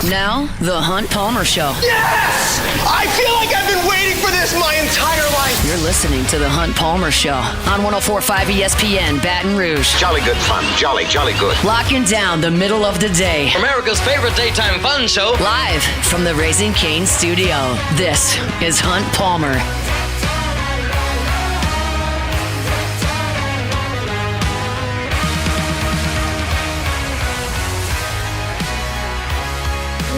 Now, The Hunt Palmer Show. Yes! I feel like I've been waiting for this my entire life. You're listening to The Hunt Palmer Show on 104.5 ESPN Baton Rouge. Jolly good fun. Jolly good. Locking down the middle of the day. America's favorite daytime fun show. Live from the Raising Cane studio. This is Hunt Palmer.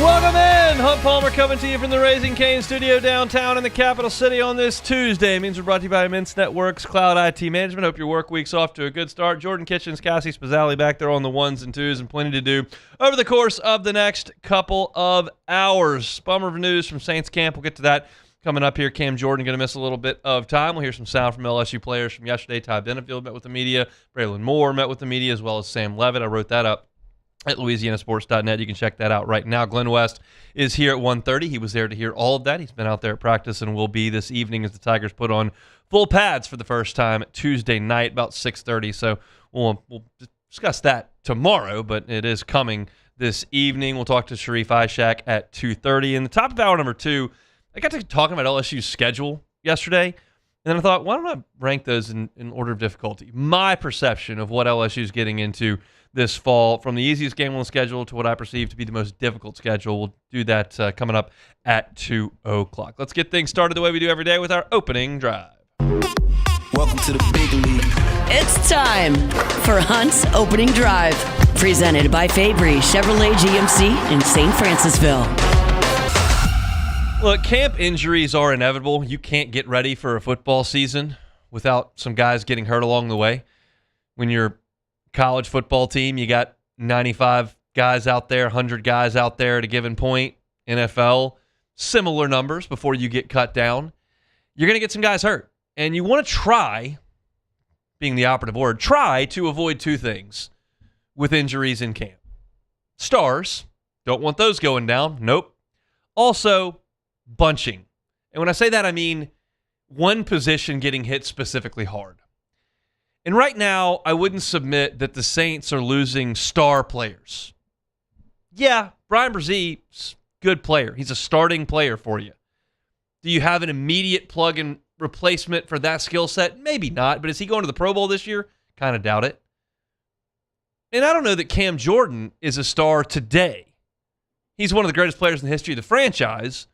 Welcome in! Hunt Palmer coming to you from the Raising Cane studio downtown in the capital city on this Tuesday. It means we're brought to you by Immense Networks, Cloud IT Management. Hope your work week's off to a good start. Jordan Kitchens, Cassie Spazzali back there on the ones and twos, and plenty to do over the course of the next couple of hours. Bummer of news from Saints camp. We'll get to that coming up here. Cam Jordan going to miss a little bit of time. We'll hear some sound from LSU players from yesterday. Ty Benefield met with the media. Braylon Moore met with the media, as well as Sam Levitt. I wrote that up at LouisianaSports.net. You can check that out right now. Glenn West is here at 1:30. He was there to hear all of that. He's been out there at practice and will be this evening as the Tigers put on full pads for the first time Tuesday night, about 6:30. So we'll discuss that tomorrow, but it is coming this evening. We'll talk to Sharif Ishak at 2:30. In the top of hour number 2, I got to talking about LSU's schedule yesterday, and then I thought, why don't I rank those in order of difficulty? My perception of what LSU's getting into this fall, from the easiest game on the schedule to what I perceive to be the most difficult schedule. We'll do that coming up at 2 o'clock. Let's get things started the way we do every day with our opening drive. Welcome to the big league. It's time for Hunt's Opening Drive, presented by Fabry Chevrolet GMC in St. Francisville. Look, camp injuries are inevitable. You can't get ready for a football season without some guys getting hurt along the way. When you're college football team, you got 95 guys out there, 100 guys out there at a given point. NFL, similar numbers before you get cut down. You're going to get some guys hurt. And you want to try, being the operative word, try to avoid two things with injuries in camp. Stars, don't want those going down. Nope. Also, bunching. And when I say that, I mean one position getting hit specifically hard. And right now, I wouldn't submit that the Saints are losing star players. Yeah, Brian Brzie's a good player. He's a starting player for you. Do you have an immediate plug-in replacement for that skill set? Maybe not, but is he going to the Pro Bowl this year? Kind of doubt it. And I don't know that Cam Jordan is a star today. He's one of the greatest players in the history of the franchise,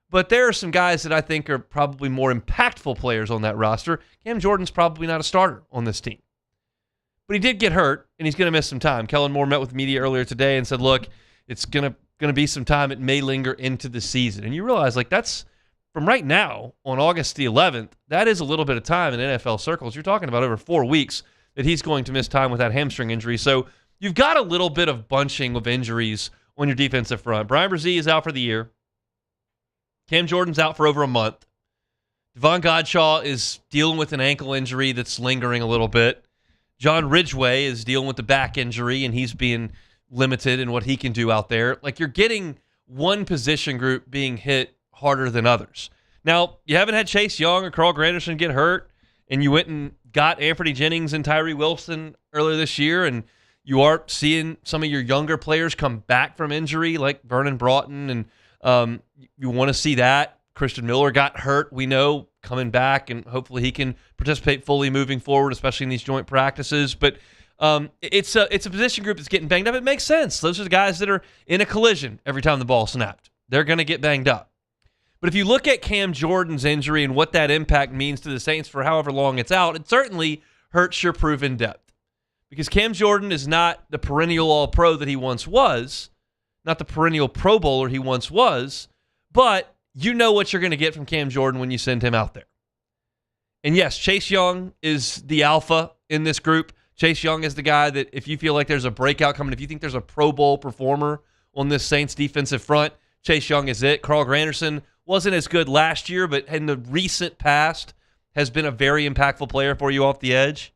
but there are some guys that I think are probably more impactful players on that roster. Cam Jordan's probably not a starter on this team. But he did get hurt, and he's going to miss some time. Kellen Moore met with the media earlier today and said, look, it's going to be some time. It may linger into the season. And you realize, like, that's from right now on August the 11th, that is a little bit of time in NFL circles. You're talking about over 4 weeks that he's going to miss time with that hamstring injury. So you've got a little bit of bunching of injuries on your defensive front. Brian Brzee is out for the year. Cam Jordan's out for over a month. Devon Godshaw is dealing with an ankle injury that's lingering a little bit. John Ridgway is dealing with the back injury, and he's being limited in what he can do out there. Like, you're getting one position group being hit harder than others. Now, you haven't had Chase Young or Carl Granderson get hurt, and you went and got Anthony Jennings and Tyree Wilson earlier this year, and you are seeing some of your younger players come back from injury, like Vernon Broughton, and you want to see that. Christian Miller got hurt, we know, coming back, and hopefully he can participate fully moving forward, especially in these joint practices. But it's a position group that's getting banged up. It makes sense. Those are the guys that are in a collision every time the ball snapped. They're going to get banged up. But if you look at Cam Jordan's injury and what that impact means to the Saints for however long it's out, it certainly hurts your proven depth. Because Cam Jordan is not the perennial All-Pro that he once was, not the perennial Pro Bowler he once was, but you know what you're going to get from Cam Jordan when you send him out there. And yes, Chase Young is the alpha in this group. Chase Young is the guy that if you feel like there's a breakout coming, if you think there's a Pro Bowl performer on this Saints defensive front, Chase Young is it. Carl Granderson wasn't as good last year, but in the recent past has been a very impactful player for you off the edge.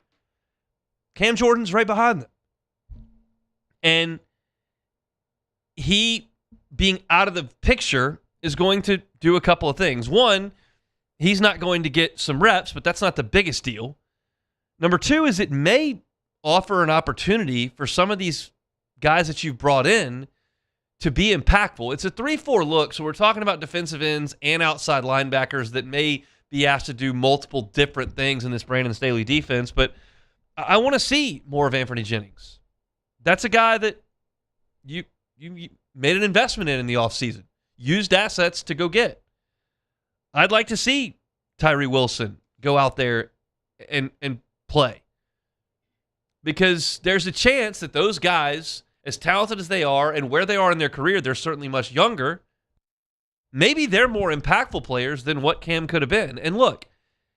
Cam Jordan's right behind them. And he being out of the picture is going to do a couple of things. One, he's not going to get some reps, but that's not the biggest deal. Number two is it may offer an opportunity for some of these guys that you've brought in to be impactful. It's a 3-4 look, so we're talking about defensive ends and outside linebackers that may be asked to do multiple different things in this Brandon Staley defense, but I want to see more of Anthony Jennings. That's a guy that you made an investment in the offseason, used assets to go get. I'd like to see Tyree Wilson go out there and play, because there's a chance that those guys, as talented as they are and where they are in their career, they're certainly much younger. Maybe they're more impactful players than what Cam could have been. And look,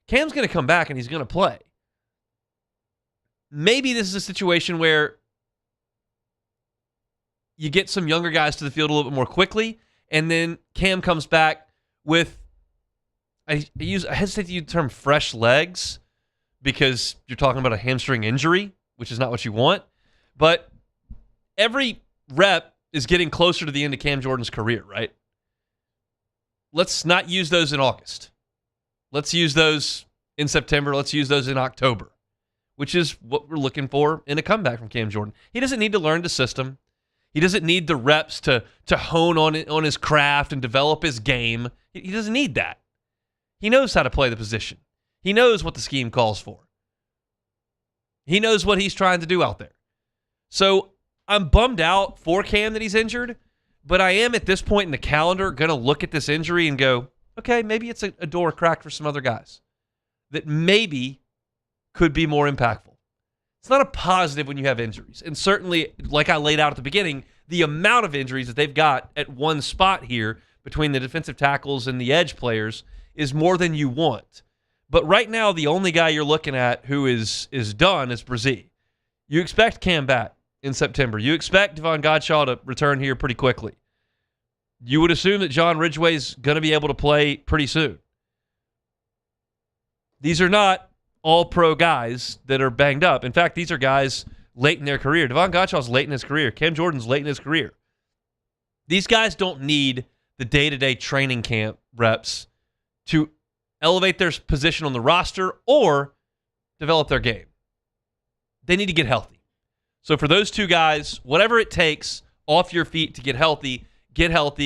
Cam's going to come back and he's going to play. Maybe this is a situation where you get some younger guys to the field a little bit more quickly, and then Cam comes back with, I hesitate to use the term fresh legs, because you're talking about a hamstring injury, which is not what you want. But every rep is getting closer to the end of Cam Jordan's career, right? Let's not use those in August. Let's use those in September. Let's use those in October, which is what we're looking for in a comeback from Cam Jordan. He doesn't need to learn the system. He doesn't need the reps to hone on his craft and develop his game. He doesn't need that. He knows how to play the position. He knows what the scheme calls for. He knows what he's trying to do out there. So I'm bummed out for Cam that he's injured, but I am at this point in the calendar going to look at this injury and go, okay, maybe it's a door cracked for some other guys that maybe could be more impactful. It's not a positive when you have injuries. And certainly, like I laid out at the beginning, the amount of injuries that they've got at one spot here between the defensive tackles and the edge players is more than you want. But right now, the only guy you're looking at who is done is Brzee. You expect Cam back in September. You expect Devon Godshaw to return here pretty quickly. You would assume that John Ridgway's going to be able to play pretty soon. These are not all-pro guys that are banged up. In fact, these are guys late in their career. Devon Godshaw's late in his career. Cam Jordan's late in his career. These guys don't need the day-to-day training camp reps to elevate their position on the roster or develop their game. They need to get healthy. So for those two guys, whatever it takes off your feet to get healthy,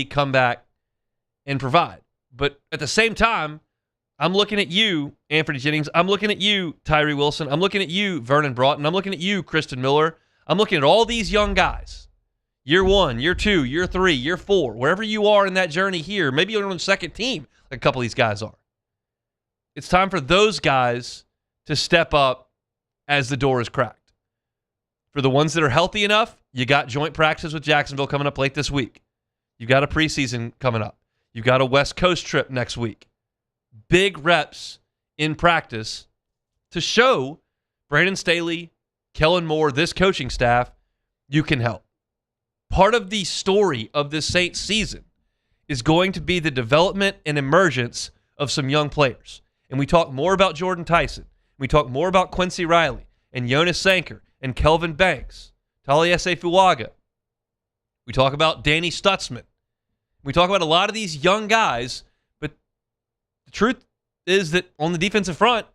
come back, and provide. But at the same time, I'm looking at you, Anthony Jennings. I'm looking at you, Tyree Wilson. I'm looking at you, Vernon Broughton. I'm looking at you, Kristen Miller. I'm looking at all these young guys. Year 1, year 2, year 3, year 4, wherever you are in that journey here. Maybe you're on the second team, like a couple of these guys are. It's time for those guys to step up as the door is cracked. For the ones that are healthy enough, you got joint practices with Jacksonville coming up late this week. You've got a preseason coming up. You've got a West Coast trip next week. Big reps in practice to show Brandon Staley, Kellen Moore, this coaching staff, you can help. Part of the story of this Saints season is going to be the development and emergence of some young players. And we talk more about Jordan Tyson. We talk more about Quincy Riley and Jonas Sanker and Kelvin Banks, Taliese Fuaga. We talk about Danny Stutzman. We talk about a lot of these young guys, but the truth is that on the defensive front,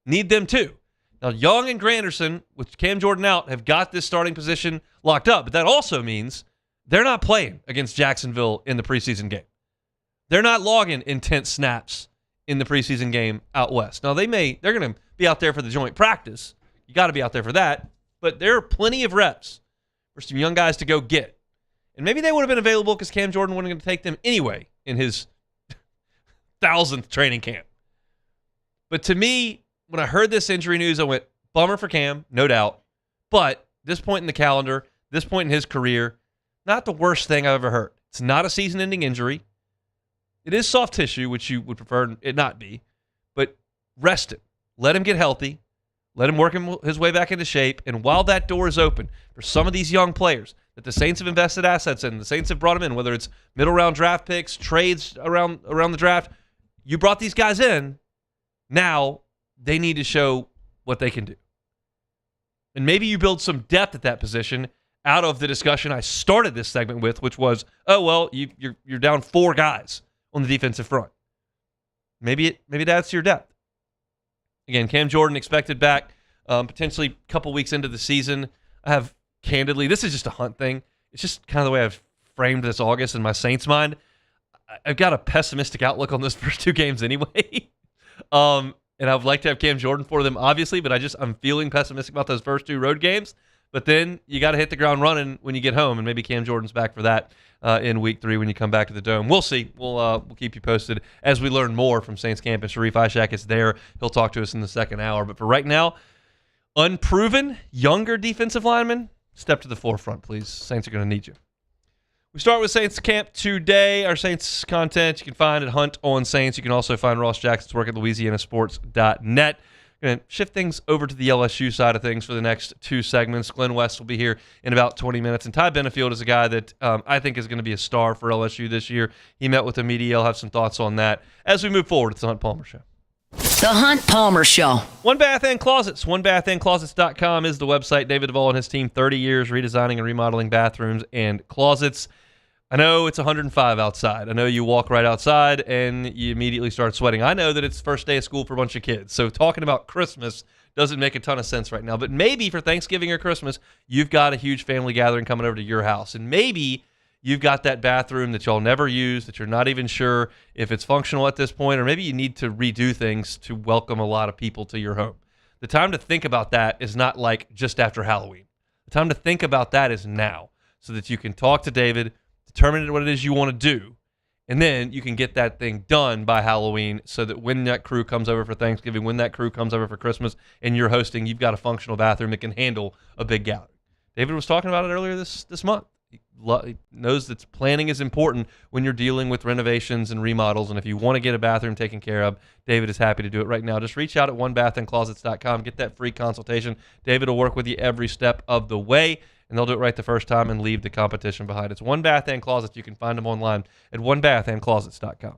need them too. Now, Young and Granderson, with Cam Jordan out, have got this starting position locked up, but that also means they're not playing against Jacksonville in the preseason game. They're not logging intense snaps in the preseason game out west. Now, they're going to be out there for the joint practice. You got to be out there for that, but there are plenty of reps for some young guys to go get. And maybe they would have been available because Cam Jordan wasn't going to take them anyway in his 1,000th training camp. But to me, when I heard this injury news, I went, bummer for Cam, no doubt. But this point in the calendar, this point in his career, not the worst thing I've ever heard. It's not a season-ending injury. It is soft tissue, which you would prefer it not be. But rest him. Let him get healthy. Let him work his way back into shape. And while that door is open for some of these young players that the Saints have invested assets in, the Saints have brought them in, whether it's middle-round draft picks, trades around the draft, you brought these guys in. Now they need to show what they can do. And maybe you build some depth at that position out of the discussion I started this segment with, which was, oh, well, you're down 4 guys on the defensive front. Maybe it adds to your depth. Again, Cam Jordan expected back potentially a couple weeks into the season. I have, candidly, this is just a Hunt thing. It's just kind of the way I've framed this August in my Saints mind, I've got a pessimistic outlook on those first 2 games anyway. And I would like to have Cam Jordan for them, obviously, but I'm feeling pessimistic about those first 2 road games. But then you got to hit the ground running when you get home, and maybe Cam Jordan's back for that in week 3 when you come back to the Dome. We'll see. We'll keep you posted as we learn more from Saints camp. And Sharif Ishak is there. He'll talk to us in the second hour. But for right now, unproven, younger defensive linemen, step to the forefront, please. Saints are going to need you. We start with Saints camp today. Our Saints content you can find at Hunt on Saints. You can also find Ross Jackson's work at LouisianaSports.net. Going to shift things over to the LSU side of things for the next 2 segments. Glenn West will be here in about 20 minutes. And Ty Benefield is a guy that I think is going to be a star for LSU this year. He met with the media. He'll have some thoughts on that as we move forward. It's the Hunt Palmer Show. The Hunt Palmer Show. One Bath and Closets. OneBathAndClosets.com is the website. David Duvall and his team, 30 years redesigning and remodeling bathrooms and closets. I know it's 105 outside. I know you walk right outside and you immediately start sweating. I know that it's first day of school for a bunch of kids. So talking about Christmas doesn't make a ton of sense right now. But maybe for Thanksgiving or Christmas, you've got a huge family gathering coming over to your house. And maybe you've got that bathroom that y'all never use, that you're not even sure if it's functional at this point, or maybe you need to redo things to welcome a lot of people to your home. The time to think about that is not like just after Halloween. The time to think about that is now, so that you can talk to David, determine what it is you want to do, and then you can get that thing done by Halloween so that when that crew comes over for Thanksgiving, when that crew comes over for Christmas, and you're hosting, you've got a functional bathroom that can handle a big gathering. David was talking about it earlier this month. He knows that planning is important when you're dealing with renovations and remodels, and if you want to get a bathroom taken care of, David is happy to do it right now. Just reach out at onebathandclosets.com. Get that free consultation. David will work with you every step of the way, and they'll do it right the first time and leave the competition behind. It's One Bath and Closets. You can find them online at onebathandclosets.com.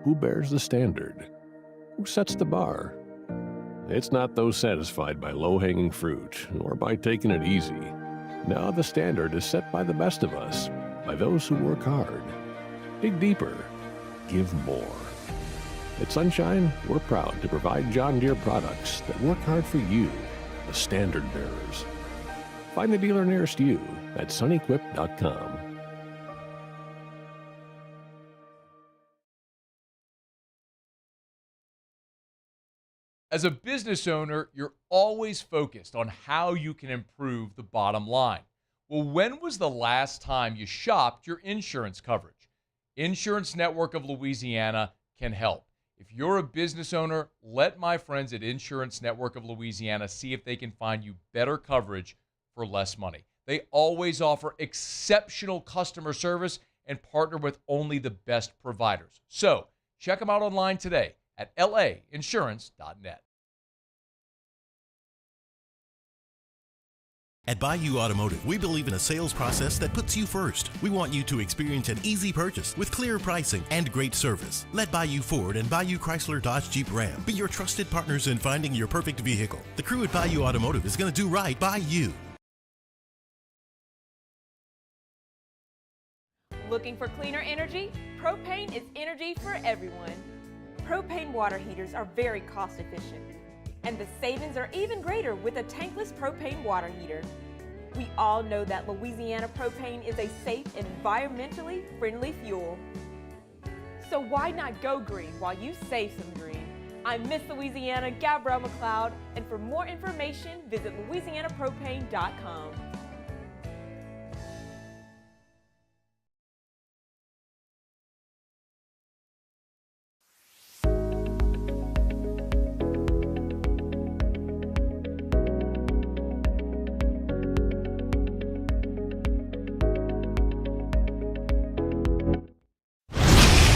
Who bears the standard? Who sets the bar? It's not those satisfied by low-hanging fruit, nor by taking it easy. Now the standard is set by the best of us, by those who work hard. Dig deeper. Give more. At Sunshine, we're proud to provide John Deere products that work hard for you, the standard bearers. Find the dealer nearest you at sunequip.com. As a business owner, you're always focused on how you can improve the bottom line. Well, when was the last time you shopped your insurance coverage? Insurance Network of Louisiana can help. If you're a business owner, let my friends at Insurance Network of Louisiana see if they can find you better coverage for less money. They always offer exceptional customer service and partner with only the best providers. So check them out online today at lainsurance.net. At Bayou Automotive, we believe in a sales process that puts you first. We want you to experience an easy purchase with clear pricing and great service. Let Bayou Ford and Bayou Chrysler Dodge Jeep Ram be your trusted partners in finding your perfect vehicle. The crew at Bayou Automotive is going to do right by you. Looking for cleaner energy? Propane is energy for everyone. Propane water heaters are very cost efficient, and the savings are even greater with a tankless propane water heater. We all know that Louisiana propane is a safe and environmentally friendly fuel. So why not go green while you save some green? I'm Miss Louisiana, Gabrielle McLeod, and for more information, visit louisianapropane.com.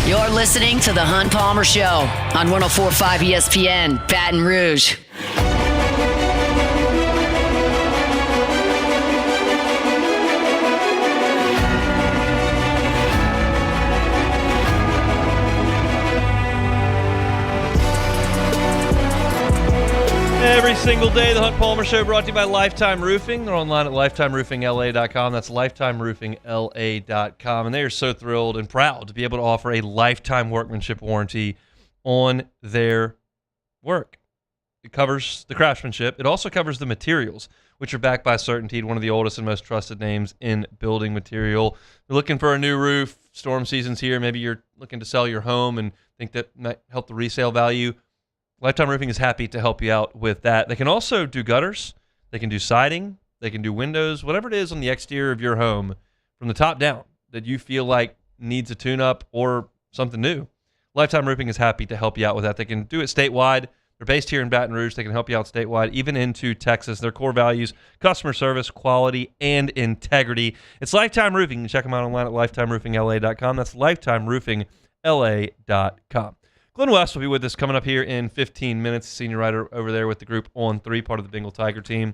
You're listening to The Hunt Palmer Show on 104.5 ESPN, Baton Rouge. Every single day, the Hunt Palmer Show brought to you by Lifetime Roofing. They're online at lifetimeroofingla.com. That's lifetimeroofingla.com. And they are so thrilled and proud to be able to offer a lifetime workmanship warranty on their work. It covers the craftsmanship. It also covers the materials, which are backed by Certainty, one of the oldest and most trusted names in building material. You're looking for a new roof, storm season's here. Maybe you're looking to sell your home and think that might help the resale value. Lifetime Roofing is happy to help you out with that. They can also do gutters. They can do siding. They can do windows. Whatever it is on the exterior of your home from the top down that you feel like needs a tune-up or something new, Lifetime Roofing is happy to help you out with that. They can do it statewide. They're based here in Baton Rouge. They can help you out statewide, even into Texas. Their core values, customer service, quality, and integrity. It's Lifetime Roofing. You can check them out online at lifetimeroofingla.com. That's lifetimeroofingla.com. Glenn West will be with us coming up here in 15 minutes, senior writer over there with the group On 3, part of the Bengal Tiger team.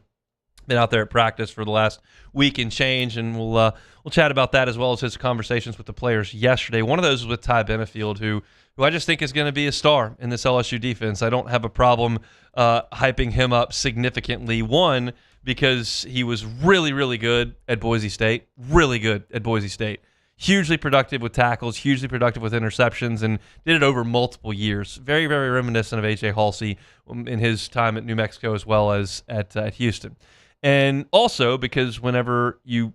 Been out there at practice for the last week and change, and we'll chat about that as well as his conversations with the players yesterday. One of those was with Ty Benefield, who I just think is going to be a star in this LSU defense. I don't have a problem hyping him up significantly. One, because he was really, really good at Boise State. Hugely productive with tackles, hugely productive with interceptions, and did it over multiple years. Very, very reminiscent of A.J. Halsey in his time at New Mexico as well as at Houston. And also because whenever you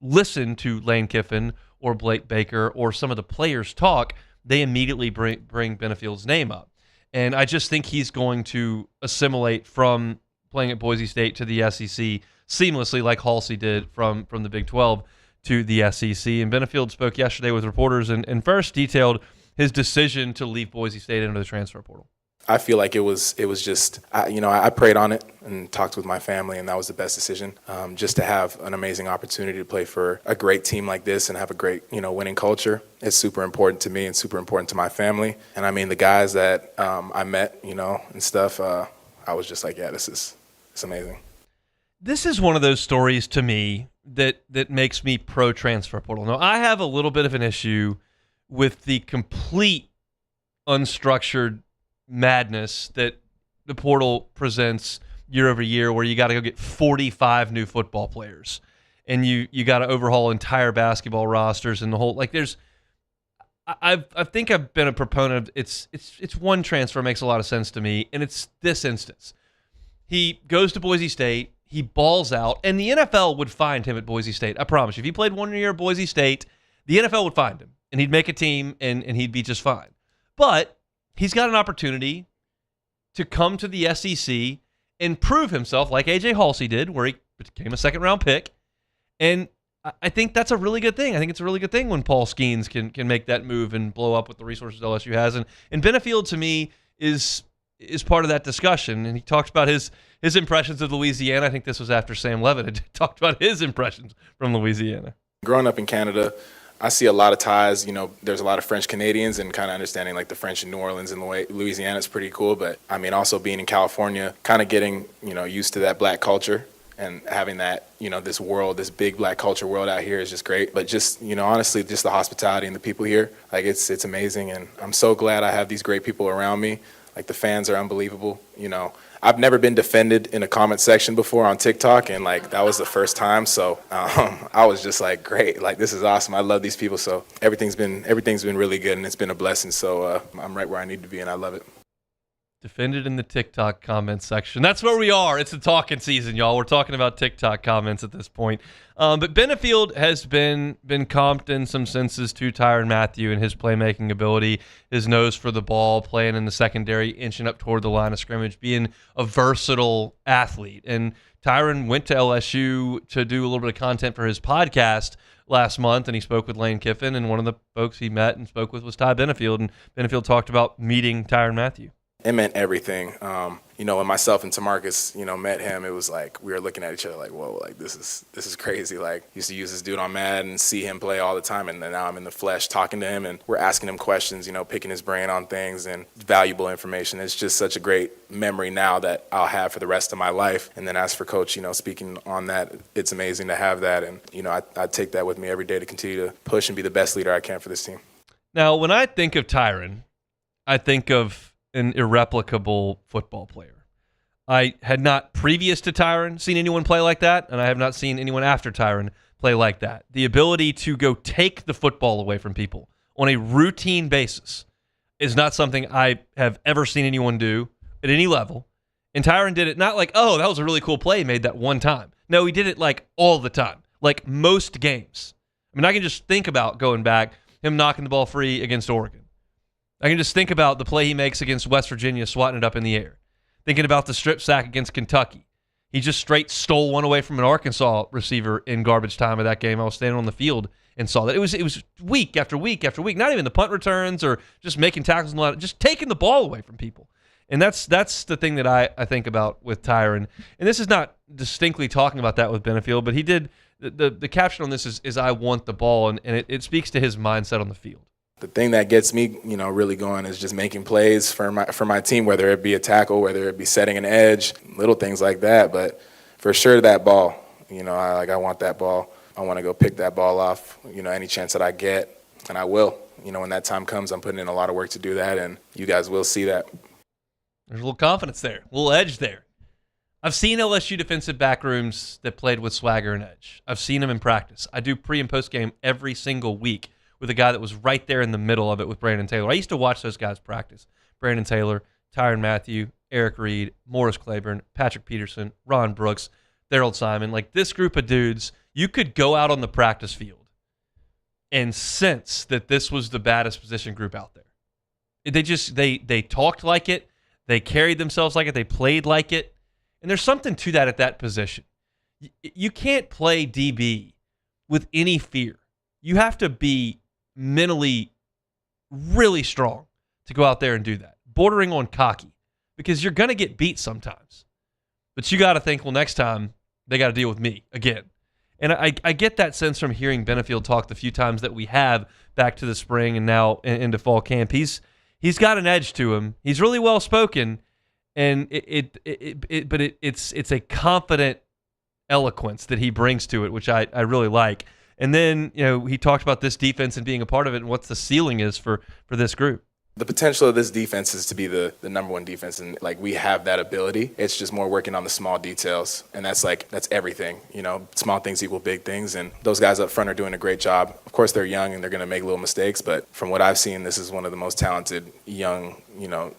listen to Lane Kiffin or Blake Baker or some of the players talk, they immediately bring Benefield's name up. And I just think he's going to assimilate from playing at Boise State to the SEC seamlessly like Halsey did from the Big 12 to the SEC. And Benefield spoke yesterday with reporters and first detailed his decision to leave Boise State into the transfer portal. I feel like it was just, I prayed on it and talked with my family, and that was the best decision. Just to have an amazing opportunity to play for a great team like this and have a great, winning culture is super important to me and super important to my family. And I mean, the guys that I met, and stuff, I was just like, yeah, it's amazing. This is one of those stories to me that makes me pro transfer portal. Now, I have a little bit of an issue with the complete unstructured madness that the portal presents year over year, where you got to go get 45 new football players and you got to overhaul entire basketball rosters and the whole, like, there's, I think I've been a proponent of it's one transfer makes a lot of sense to me, and it's this instance. He goes to Boise State, he balls out, and the NFL would find him at Boise State. I promise you. If he played 1 year at Boise State, the NFL would find him, and he'd make a team, and he'd be just fine. But he's got an opportunity to come to the SEC and prove himself like A.J. Halsey did, where he became a second-round pick. And I think that's a really good thing. I think it's a really good thing when Paul Skeens can make that move and blow up with the resources LSU has. And Benefield, to me, is part of that discussion. And he talks about his impressions of Louisiana. I think this was after Sam Levitt had talked about his impressions from Louisiana. Growing up in Canada, I see a lot of ties. There's a lot of French Canadians, and kind of understanding like the French in New Orleans and Louisiana is pretty cool. But I mean, also being in California, kind of getting, used to that black culture and having that, this world, this big black culture world out here is just great. But just, honestly, just the hospitality and the people here, like it's amazing. And I'm so glad I have these great people around me. Like the fans are unbelievable. I've never been defended in a comment section before on TikTok, and like that was the first time. So I was just like, great, like this is awesome. I love these people. So everything's been really good, and it's been a blessing. So I'm right where I need to be, and I love it. Defended in the TikTok comment section. That's where we are. It's the talking season, y'all. We're talking about TikTok comments at this point. But Benefield has been comped in some senses to Tyrann Mathieu and his playmaking ability, his nose for the ball, playing in the secondary, inching up toward the line of scrimmage, being a versatile athlete. And Tyrann went to LSU to do a little bit of content for his podcast last month, and he spoke with Lane Kiffin, and one of the folks he met and spoke with was Ty Benefield, and Benefield talked about meeting Tyrann Mathieu. It meant everything. When myself and Tamarcus, met him, it was like we were looking at each other like, whoa, like this is crazy. Like, used to use this dude on Madden and see him play all the time, and then now I'm in the flesh talking to him, and we're asking him questions, picking his brain on things and valuable information. It's just such a great memory now that I'll have for the rest of my life. And then as for Coach, speaking on that, it's amazing to have that, and I take that with me every day to continue to push and be the best leader I can for this team. Now, when I think of Tyron, I think of an irreplicable football player. I had not, previous to Tyron, seen anyone play like that, and I have not seen anyone after Tyron play like that. The ability to go take the football away from people on a routine basis is not something I have ever seen anyone do at any level. And Tyron did it not like, oh, that was a really cool play, he made that one time. No, he did it like all the time, like most games. I mean, I can just think about going back, him knocking the ball free against Oregon. I can just think about the play he makes against West Virginia, swatting it up in the air. Thinking about the strip sack against Kentucky. He just straight stole one away from an Arkansas receiver in garbage time of that game. I was standing on the field and saw that. It was week after week after week. Not even the punt returns or just making tackles, and just taking the ball away from people. And that's the thing that I think about with Tyron. And this is not distinctly talking about that with Benefield, but he did the caption on this is I want the ball, and it speaks to his mindset on the field. The thing that gets me, really going is just making plays for my team, whether it be a tackle, whether it be setting an edge, little things like that. But for sure, that ball, I want that ball. I want to go pick that ball off, any chance that I get, and I will. When that time comes, I'm putting in a lot of work to do that, and you guys will see that. There's a little confidence there, a little edge there. I've seen LSU defensive back rooms that played with swagger and edge. I've seen them in practice. I do pre- and post-game every single week with a guy that was right there in the middle of it with Brandon Taylor. I used to watch those guys practice. Brandon Taylor, Tyrann Mathieu, Eric Reed, Morris Claiborne, Patrick Peterson, Ron Brooks, Daryl Simon. Like, this group of dudes, you could go out on the practice field and sense that this was the baddest position group out there. They talked like it. They carried themselves like it. They played like it. And there's something to that at that position. You can't play DB with any fear. You have to be mentally really strong to go out there and do that, bordering on cocky, because you're going to get beat sometimes. But you got to think, well, next time they got to deal with me again. And I get that sense from hearing Benefield talk the few times that we have back to the spring and now into fall camp. He's got an edge to him. He's really well spoken, and it's a confident eloquence that he brings to it, which I really like. And then, he talked about this defense and being a part of it and what the ceiling is for this group. The potential of this defense is to be the number one defense, and we have that ability. It's just more working on the small details, and that's everything. Small things equal big things, and those guys up front are doing a great job. Of course, they're young and they're going to make little mistakes, but from what I've seen, this is one of the most talented young,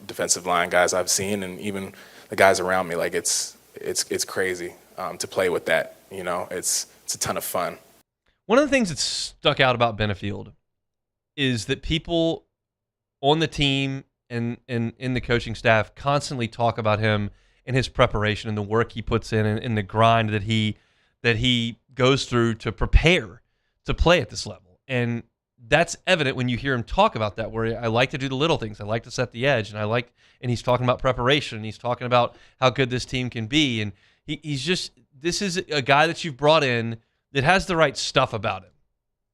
defensive line guys I've seen, and even the guys around me. It's crazy to play with that. It's a ton of fun. One of the things that stuck out about Benefield is that people on the team and in the coaching staff constantly talk about him and his preparation and the work he puts in and the grind that he goes through to prepare to play at this level. And that's evident when you hear him talk about that, where I like to do the little things. I like to set the edge, and he's talking about preparation, and he's talking about how good this team can be. And this is a guy that you've brought in that has the right stuff about him.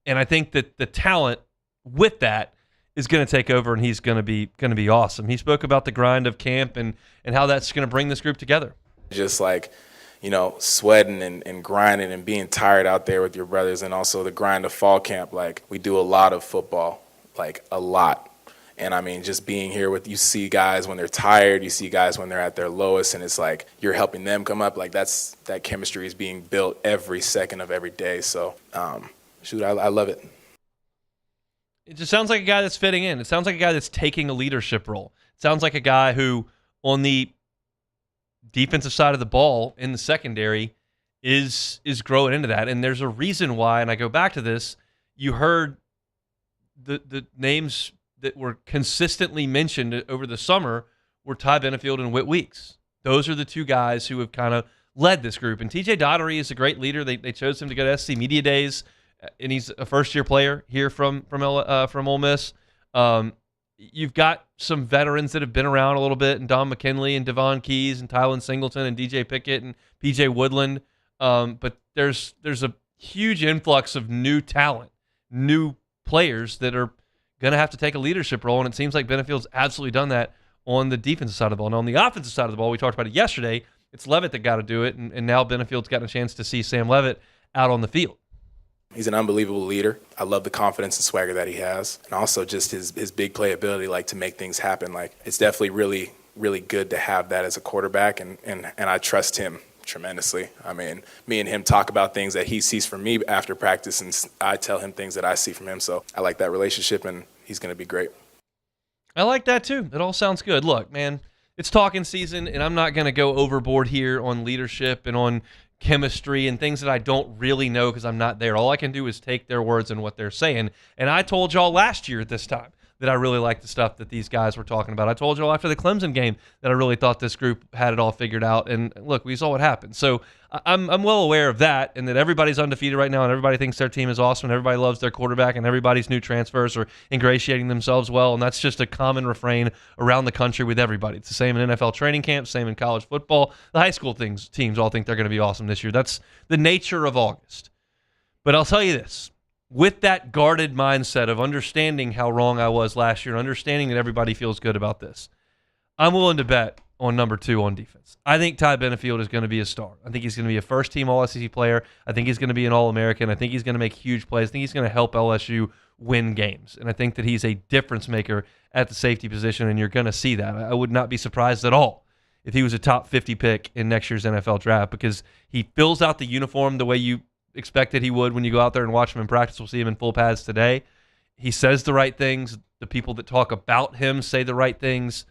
And I think that the talent with that is going to take over, and he's going to be awesome. He spoke about the grind of camp and how that's going to bring this group together. Just sweating and grinding and being tired out there with your brothers, and also the grind of fall camp. We do a lot of football, a lot. And just being here you see guys when they're tired, you see guys when they're at their lowest, and it's you're helping them come up. That chemistry is being built every second of every day. So, I love it. It just sounds like a guy that's fitting in. It sounds like a guy that's taking a leadership role. It sounds like a guy who, on the defensive side of the ball in the secondary, is growing into that. And there's a reason why, and I go back to this, you heard the names that were consistently mentioned over the summer were Ty Benefield and Whit Weeks. Those are the two guys who have kind of led this group. And TJ Daugherty is a great leader. They chose him to go to SC Media Days, and he's a first-year player here from Ole Miss. you've got some veterans that have been around a little bit, and Don McKinley and Devon Keys and Tylen Singleton and DJ Pickett and PJ Woodland. But there's a huge influx of new talent, new players that are going to have to take a leadership role, and it seems like Benefield's absolutely done that on the defensive side of the ball. And on the offensive side of the ball, we talked about it yesterday, it's Levitt that got to do it, and now Benefield's gotten a chance to see Sam Levitt out on the field. He's an unbelievable leader. I love the confidence and swagger that he has, and also just his big play ability, like to make things happen. Like, it's definitely really, really good to have that as a quarterback, and I trust him tremendously. I mean, me and him talk about things that he sees from me after practice, and I tell him things that I see from him. So I like that relationship, and he's going to be great. I like that too. It all sounds good. Look, man, it's talking season, and I'm not going to go overboard here on leadership and on chemistry and things that I don't really know because I'm not there. All I can do is take their words and what they're saying. And I told y'all last year at this time that I really liked the stuff that these guys were talking about. I told y'all after the Clemson game that I really thought this group had it all figured out. And look, we saw what happened. So I'm well aware of that, and that everybody's undefeated right now, and everybody thinks their team is awesome, and everybody loves their quarterback, and everybody's new transfers are ingratiating themselves well, and that's just a common refrain around the country with everybody. It's the same in NFL training camps, same in college football. The high school teams all think they're going to be awesome this year. That's the nature of August. But I'll tell you this. With that guarded mindset of understanding how wrong I was last year and understanding that everybody feels good about this, I'm willing to bet on number 2 on defense. I think Ty Benefield is going to be a star. I think he's going to be a first-team All-SEC player. I think he's going to be an All-American. I think he's going to make huge plays. I think he's going to help LSU win games. And I think that he's a difference maker at the safety position, and you're going to see that. I would not be surprised at all if he was a top 50 pick in next year's NFL draft, because he fills out the uniform the way you expected he would when you go out there and watch him in practice. We'll see him in full pads today. He says the right things. The people that talk about him say the right things.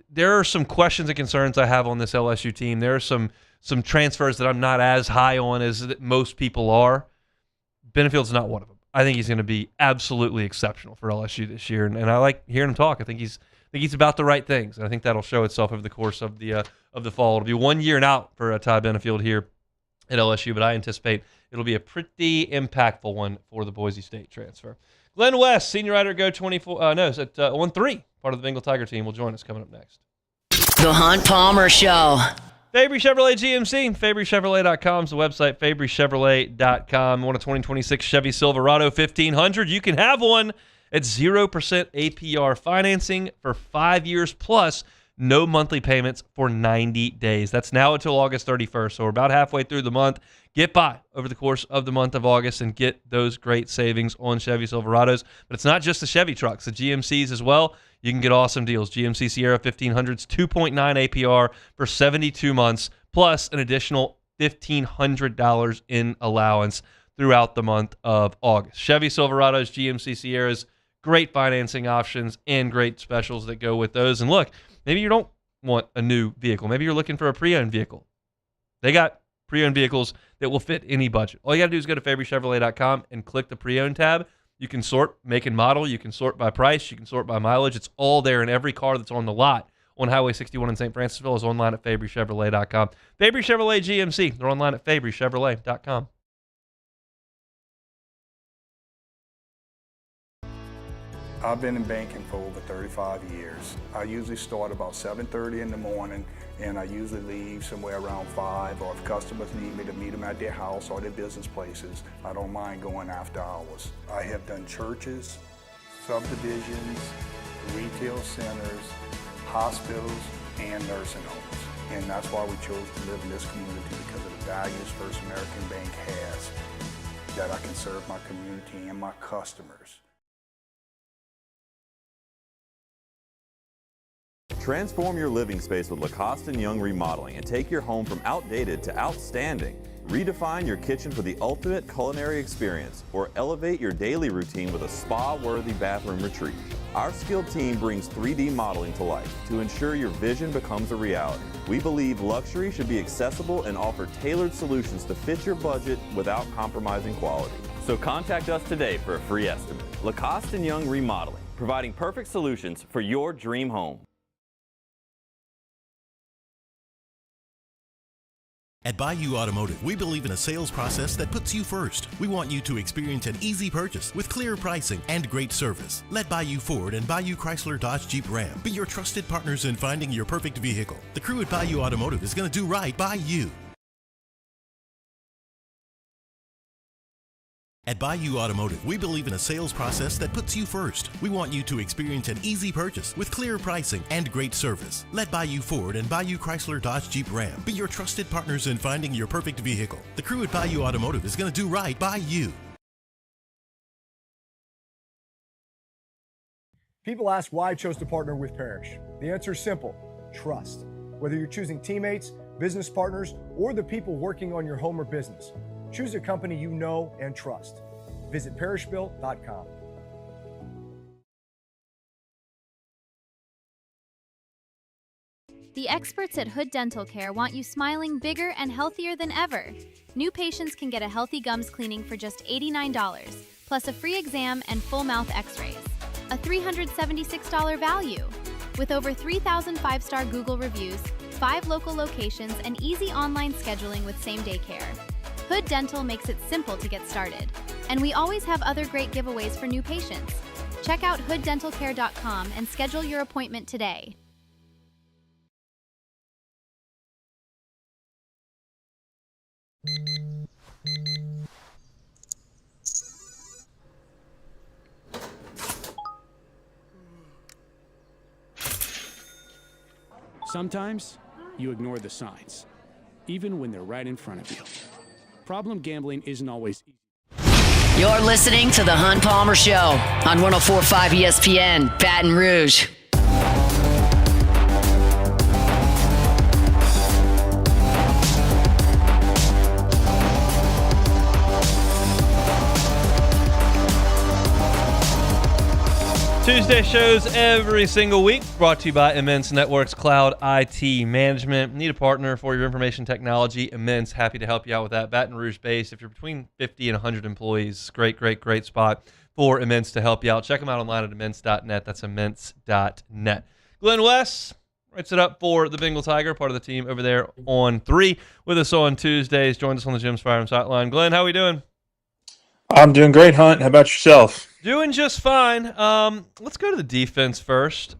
There are some questions and concerns I have on this LSU team. There are some transfers that I'm not as high on as most people are. Benefield's not one of them. I think he's going to be absolutely exceptional for LSU this year, and I like hearing him talk. I think he's about the right things, and I think that'll show itself over the course of the fall. It'll be 1 year and out for Ty Benefield here at LSU, but I anticipate it'll be a pretty impactful one for the Boise State transfer. Glenn West, senior writer, Go 24, at 1-3, part of the Bengal Tiger team, will join us coming up next. The Hunt Palmer Show. Fabry Chevrolet GMC, FabryChevrolet.com is the website, FabryChevrolet.com. Want a 2026 Chevy Silverado 1500? You can have one at 0% APR financing for 5 years plus no monthly payments for 90 days. That's now until August 31st, so we're about halfway through the month. Get by over the course of the month of August and get those great savings on Chevy Silverados. But it's not just the Chevy trucks, the GMCs as well. You can get awesome deals. GMC Sierra 1500s, 2.9 APR for 72 months, plus an additional $1,500 in allowance throughout the month of August. Chevy Silverados, GMC Sierras, great financing options and great specials that go with those. And look, maybe you don't want a new vehicle. Maybe you're looking for a pre-owned vehicle. They got pre-owned vehicles that will fit any budget. All you got to do is go to FabryChevrolet.com and click the pre-owned tab. You can sort make and model. You can sort by price. You can sort by mileage. It's all there, and every car that's on the lot on Highway 61 in St. Francisville is online at FabryChevrolet.com. Fabry Chevrolet GMC. They're online at FabryChevrolet.com. I've been in banking for over 35 years. I usually start about 7:30 in the morning, and I usually leave somewhere around 5, or if customers need me to meet them at their house or their business places, I don't mind going after hours. I have done churches, subdivisions, retail centers, hospitals, and nursing homes. And that's why we chose to live in this community, because of the values First American Bank has, that I can serve my community and my customers. Transform your living space with Lacoste & Young Remodeling and take your home from outdated to outstanding. Redefine your kitchen for the ultimate culinary experience, or elevate your daily routine with a spa-worthy bathroom retreat. Our skilled team brings 3D modeling to life to ensure your vision becomes a reality. We believe luxury should be accessible and offer tailored solutions to fit your budget without compromising quality. So contact us today for a free estimate. Lacoste & Young Remodeling, providing perfect solutions for your dream home. At Bayou Automotive, we believe in a sales process that puts you first. We want you to experience an easy purchase with clear pricing and great service. Let Bayou Ford and Bayou Chrysler Dodge Jeep Ram be your trusted partners in finding your perfect vehicle. The crew at Bayou Automotive is going to do right by you. At Bayou Automotive, we believe in a sales process that puts you first. We want you to experience an easy purchase with clear pricing and great service. Let Bayou Ford and Bayou Chrysler Dodge Jeep Ram be your trusted partners in finding your perfect vehicle. The crew at Bayou Automotive is going to do right by you. People ask why I chose to partner with Parrish. The answer is simple: trust. Whether you're choosing teammates, business partners, or the people working on your home or business, choose a company you know and trust. Visit parrishbuilt.com. The experts at Hood Dental Care want you smiling bigger and healthier than ever. New patients can get a healthy gums cleaning for just $89, plus a free exam and full mouth x-rays. A $376 value. With over 3,000 five-star Google reviews, 5 local locations, and easy online scheduling with same-day care. Hood Dental makes it simple to get started. And we always have other great giveaways for new patients. Check out hooddentalcare.com and schedule your appointment today. Sometimes you ignore the signs, even when they're right in front of you. Problem gambling isn't always easy. You're listening to The Hunt Palmer Show on 104.5 ESPN, Baton Rouge. Tuesday shows every single week, brought to you by Immense Networks Cloud IT Management. Need a partner for your information technology? Immense, happy to help you out with that. Baton Rouge based. If you're between 50 and 100 employees, great spot for Immense to help you out. Check them out online at immense.net. That's immense.net. Glenn West writes it up for the Bengal Tiger, part of the team over there on 3. With us on Tuesdays, joined us on the Jim's Firearms Hotline. Glenn, how are we doing? I'm doing great, Hunt. How about yourself? Doing just fine. Let's go to the defense first.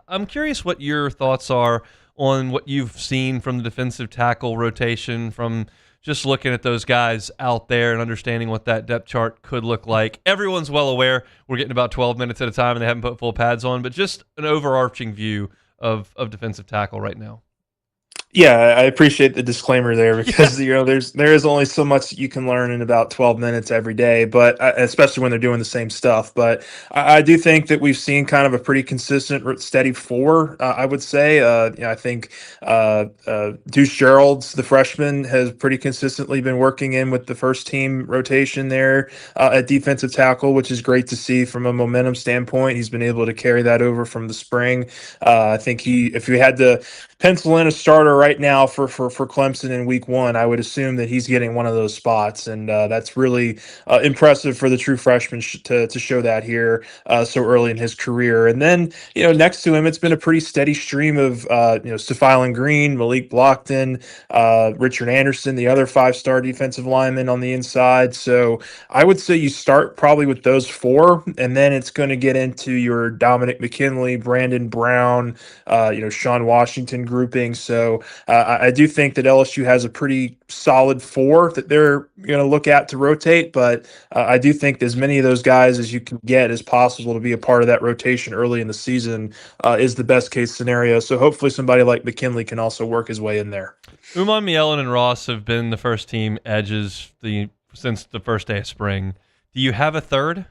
I'm curious what your thoughts are on what you've seen from the defensive tackle rotation, from just looking at those guys out there and understanding what that depth chart could look like. Everyone's well aware we're getting about 12 minutes at a time and they haven't put full pads on, but just an overarching view of defensive tackle right now. Yeah, I appreciate the disclaimer there because there is only so much you can learn in about 12 minutes every day, but especially when they're doing the same stuff. But I do think that we've seen kind of a pretty consistent, steady 4. I would say. I think Deuce Gerald's, the freshman, has pretty consistently been working in with the first team rotation there at defensive tackle, which is great to see from a momentum standpoint. He's been able to carry that over from the spring. I think if we had to pencil in a starter right now for Clemson in week 1, I would assume that he's getting one of those spots, and that's really impressive for the true freshman to show that here so early in his career. And then next to him, it's been a pretty steady stream of Stephylon Green, Malik Blockton, Richard Anderson, the other 5-star defensive lineman on the inside. So I would say you start probably with those 4, and then it's going to get into your Dominic McKinley, Brandon Brown, Sean Washington grouping. So I do think that LSU has a pretty solid 4 that they're going to look at to rotate, but I do think as many of those guys as you can get as possible to be a part of that rotation early in the season is the best case scenario. So hopefully somebody like McKinley can also work his way in there. Uman Mielen and Ross have been the first team edges since the first day of spring. Do you have a third?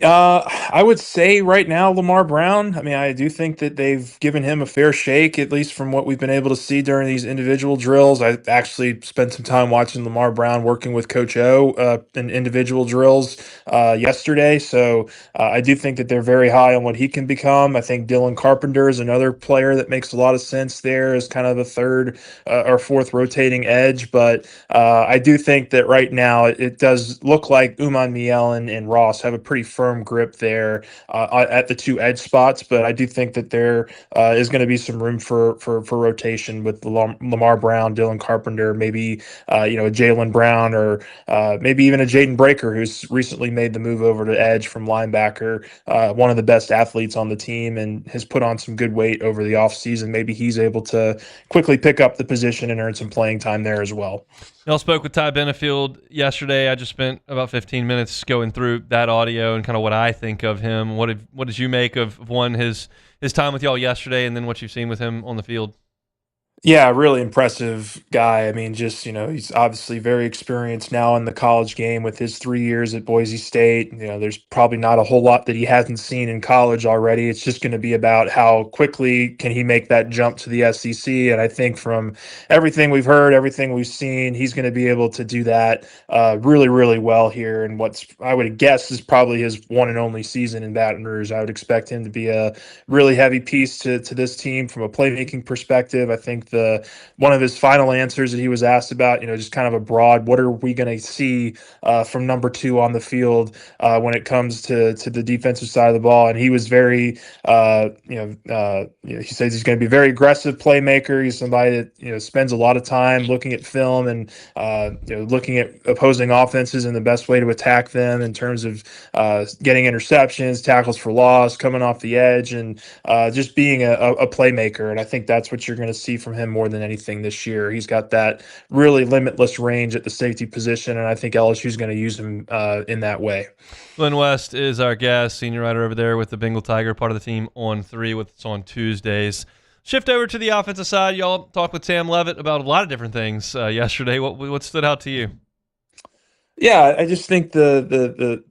I would say right now Lamar Brown. I mean, I do think that they've given him a fair shake, at least from what we've been able to see during these individual drills. I actually spent some time watching Lamar Brown working with Coach O in individual drills yesterday. So I do think that they're very high on what he can become. I think Dylan Carpenter is another player that makes a lot of sense there as kind of a third or fourth rotating edge. But I do think that right now it does look like Uman Mielen and Ross have a pretty firm firm grip there at the two edge spots. But I do think that there is going to be some room for rotation with Lamar Brown, Dylan Carpenter, maybe a Jalen Brown, or maybe even a Jaden Breaker, who's recently made the move over to edge from linebacker, one of the best athletes on the team and has put on some good weight over the offseason. Maybe he's able to quickly pick up the position and earn some playing time there as well. Y'all spoke with Ty Benefield yesterday. I just spent about 15 minutes going through that audio and kind of what I think of him. What did you make of his time with y'all yesterday, and then what you've seen with him on the field? Yeah, really impressive guy. I mean, just, he's obviously very experienced now in the college game with his 3 years at Boise State. There's probably not a whole lot that he hasn't seen in college already. It's just going to be about how quickly can he make that jump to the SEC. And I think from everything we've heard, everything we've seen, he's going to be able to do that really, really well here. And what's, I would guess, is probably his one and only season in Baton Rouge. I would expect him to be a really heavy piece to this team from a playmaking perspective. I think one of his final answers that he was asked about, just kind of a broad, what are we going to see from number 2 on the field when it comes to the defensive side of the ball? And he was very, he says he's going to be a very aggressive playmaker. He's somebody that, spends a lot of time looking at film and, looking at opposing offenses and the best way to attack them in terms of getting interceptions, tackles for loss, coming off the edge, and just being a playmaker. And I think that's what you're going to see from him more than anything this year. He's got that really limitless range at the safety position, and I think LSU is going to use him in that way. Glenn West is our guest, senior writer over there with the Bengal Tiger, part of the team on 3 with us on Tuesdays. Shift over to the offensive side. Y'all talked with Sam Levitt about a lot of different things yesterday. What stood out to you? Yeah, I just think the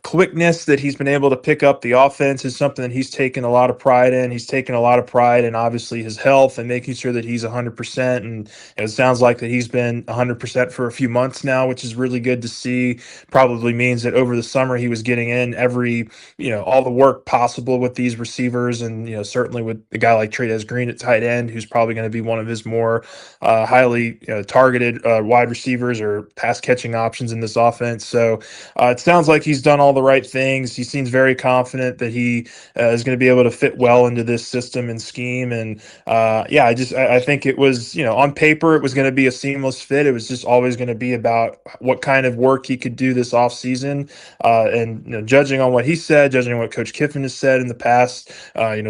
quickness that he's been able to pick up the offense is something that he's taken a lot of pride in. He's taken a lot of pride in obviously his health and making sure that he's 100%. And it sounds like that he's been 100% for a few months now, which is really good to see. Probably means that over the summer he was getting in every, all the work possible with these receivers. And, certainly with a guy like Trey'Dez Green at tight end, who's probably going to be one of his more highly targeted wide receivers or pass catching options in this offense. So it sounds like he's done all the right things. He seems very confident that he is going to be able to fit well into this system and scheme. And I think it was, on paper, it was going to be a seamless fit. It was just always going to be about what kind of work he could do this offseason. And judging on what he said, judging on what Coach Kiffin has said in the past,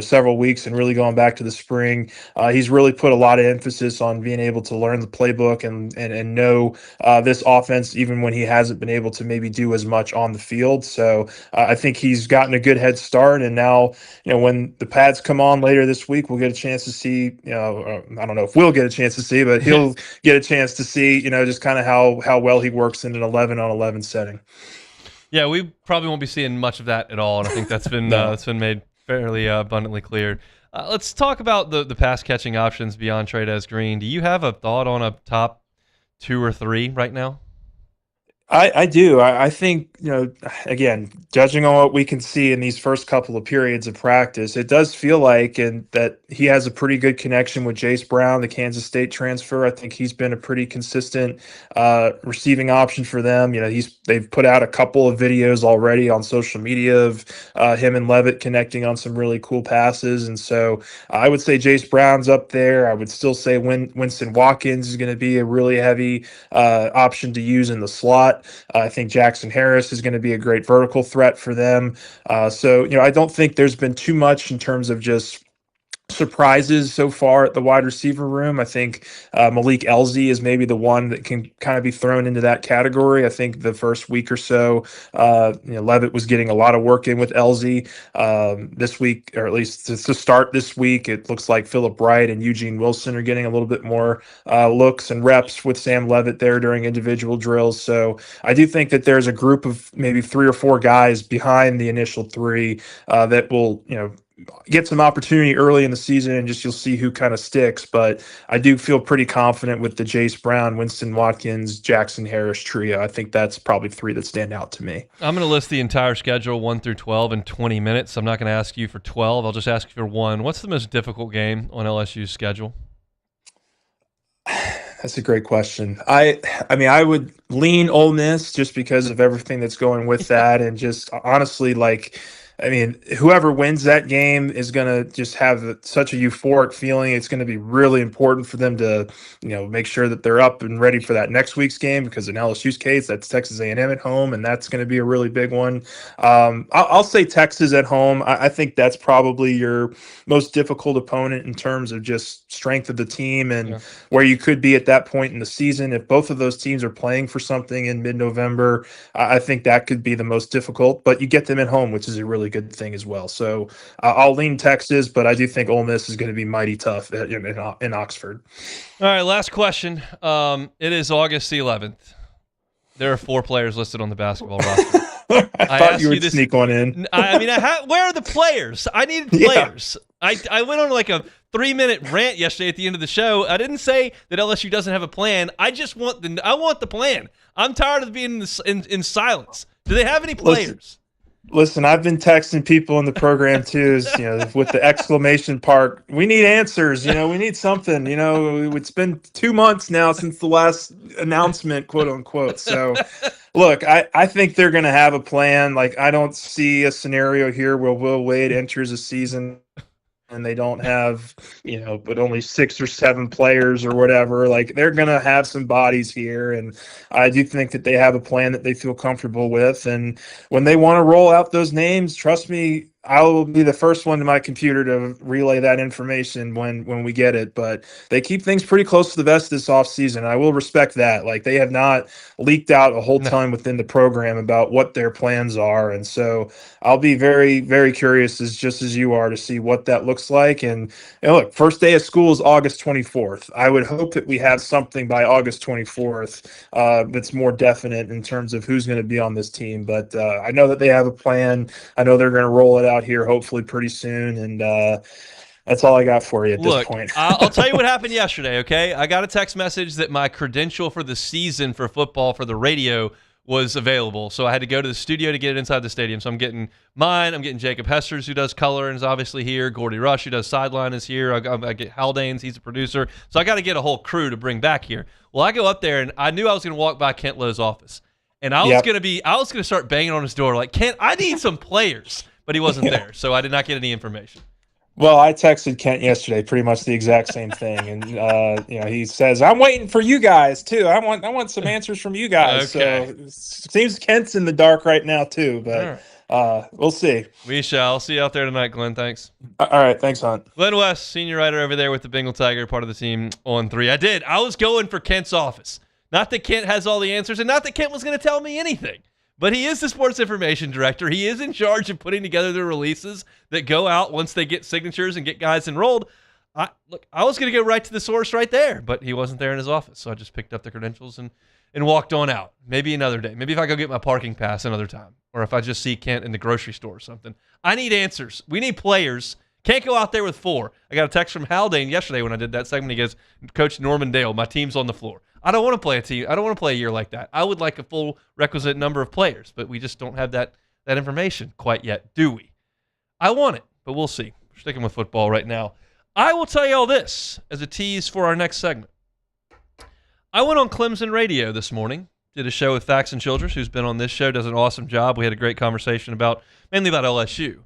several weeks, and really going back to the spring, he's really put a lot of emphasis on being able to learn the playbook and know this offense, even when he hasn't been able to maybe do as much on the field. So I think he's gotten a good head start. And now, when the pads come on later this week, we'll get a chance to see, I don't know if we'll get a chance to see, but he'll get a chance to see, just kind of how well he works in an 11-on-11 setting. Yeah, we probably won't be seeing much of that at all. And I think that's been, that's been made fairly abundantly clear. Let's talk about the pass catching options beyond Trey'Dez Green. Do you have a thought on a top 2 or 3 right now? I do. I think, again, judging on what we can see in these first couple of periods of practice, it does feel like that he has a pretty good connection with Jace Brown, the Kansas State transfer. I think he's been a pretty consistent receiving option for them. They've put out a couple of videos already on social media of him and Levitt connecting on some really cool passes. And so I would say Jace Brown's up there. I would still say Winston Watkins is going to be a really heavy option to use in the slot. I think Jackson Harris is going to be a great vertical threat for them. So I don't think there's been too much in terms of just surprises so far at the wide receiver room. I think Malik Elzy is maybe the one that can kind of be thrown into that category. I think the first week or so, Levitt was getting a lot of work in with Elzy this week, or at least to start this week. It looks like Phillip Wright and Eugene Wilson are getting a little bit more looks and reps with Sam Levitt there during individual drills. So I do think that there's a group of maybe 3 or 4 guys behind the initial 3 that will, get some opportunity early in the season, and just you'll see who kind of sticks. But I do feel pretty confident with the Jace Brown, Winston Watkins, Jackson Harris trio. I think that's probably 3 that stand out to me. I'm going to list the entire schedule 1 through 12 in 20 minutes. I'm not going to ask you for 12. I'll just ask you for 1. What's the most difficult game on LSU's schedule? That's a great question. I mean, I would lean Ole Miss just because of everything that's going with that, and just honestly, like, I mean, whoever wins that game is going to just have such a euphoric feeling. It's going to be really important for them to, make sure that they're up and ready for that next week's game, because in LSU's case, that's Texas A&M at home, and that's going to be a really big one. I'll say Texas at home. I think that's probably your most difficult opponent in terms of just strength of the team and where you could be at that point in the season. If both of those teams are playing for something in mid-November, I think that could be the most difficult, but you get them at home, which is a really good thing as well. So I'll lean Texas, but I do think Ole Miss is going to be mighty tough in Oxford. All right, last question. It is August the 11th. There are 4 players listed on the basketball roster. I thought you would sneak one in. I mean, where are the players? I needed players. I went on like a 3-minute rant yesterday at the end of the show. I didn't say that LSU doesn't have a plan. I just want the plan. I'm tired of being in silence. Do they have any players? Listen, I've been texting people in the program too, with the exclamation part. We need answers. We need something. It's been 2 months now since the last announcement, quote unquote. So, look, I think they're going to have a plan. Like, I don't see a scenario here where Will Wade enters a season and they don't have, but only 6 or 7 players or whatever. Like, they're going to have some bodies here. And I do think that they have a plan that they feel comfortable with. And when they want to roll out those names, trust me, I will be the first one to my computer to relay that information when we get it. But they keep things pretty close to the vest this offseason. I will respect that. Like, they have not leaked out a whole ton within the program about what their plans are. And so I'll be very, very curious, just as you are, to see what that looks like. And look, first day of school is August 24th. I would hope that we have something by August 24th that's more definite in terms of who's going to be on this team. But I know that they have a plan. I know they're going to roll it out here hopefully pretty soon, and that's all I got for you at this point. I'll tell you what happened yesterday, okay? I got a text message that my credential for the season for football for the radio was available, so I had to go to the studio to get it inside the stadium. So I'm getting mine. I'm getting Jacob Hester's, who does color and is obviously here. Gordy Rush, who does sideline, is here. I get Haldane's, he's a producer. So I got to get a whole crew to bring back here. Well, I go up there, and I knew I was going to walk by Kent Lowe's office, and I was going to start banging on his door like, Kent, I need some players. But he wasn't there, so I did not get any information. Well, I texted Kent yesterday, pretty much the exact same thing, and he says, "I'm waiting for you guys too. I want some answers from you guys." Okay. So it seems Kent's in the dark right now too, but we'll see. We shall. See you out there tonight, Glenn. Thanks. All right, thanks, Hunt. Glenn West, senior writer over there with the Bengal Tiger, part of the team on 3. I was going for Kent's office. Not that Kent has all the answers, and not that Kent was going to tell me anything. But he is the sports information director. He is in charge of putting together the releases that go out once they get signatures and get guys enrolled. I was going to go right to the source right there, but he wasn't there in his office. So I just picked up the credentials and walked on out. Maybe another day. Maybe if I go get my parking pass another time. Or if I just see Kent in the grocery store or something. I need answers. We need players. Can't go out there with 4. I got a text from Haldane yesterday when I did that segment. He goes, Coach Norman Dale, my team's on the floor. I don't want to play a team. I don't want to play a year like that. I would like a full requisite number of players, but we just don't have that information quite yet, do we? I want it, but we'll see. We're sticking with football right now. I will tell you all this as a tease for our next segment. I went on Clemson Radio this morning, did a show with Faxon Childress, who's been on this show, does an awesome job. We had a great conversation mainly about LSU.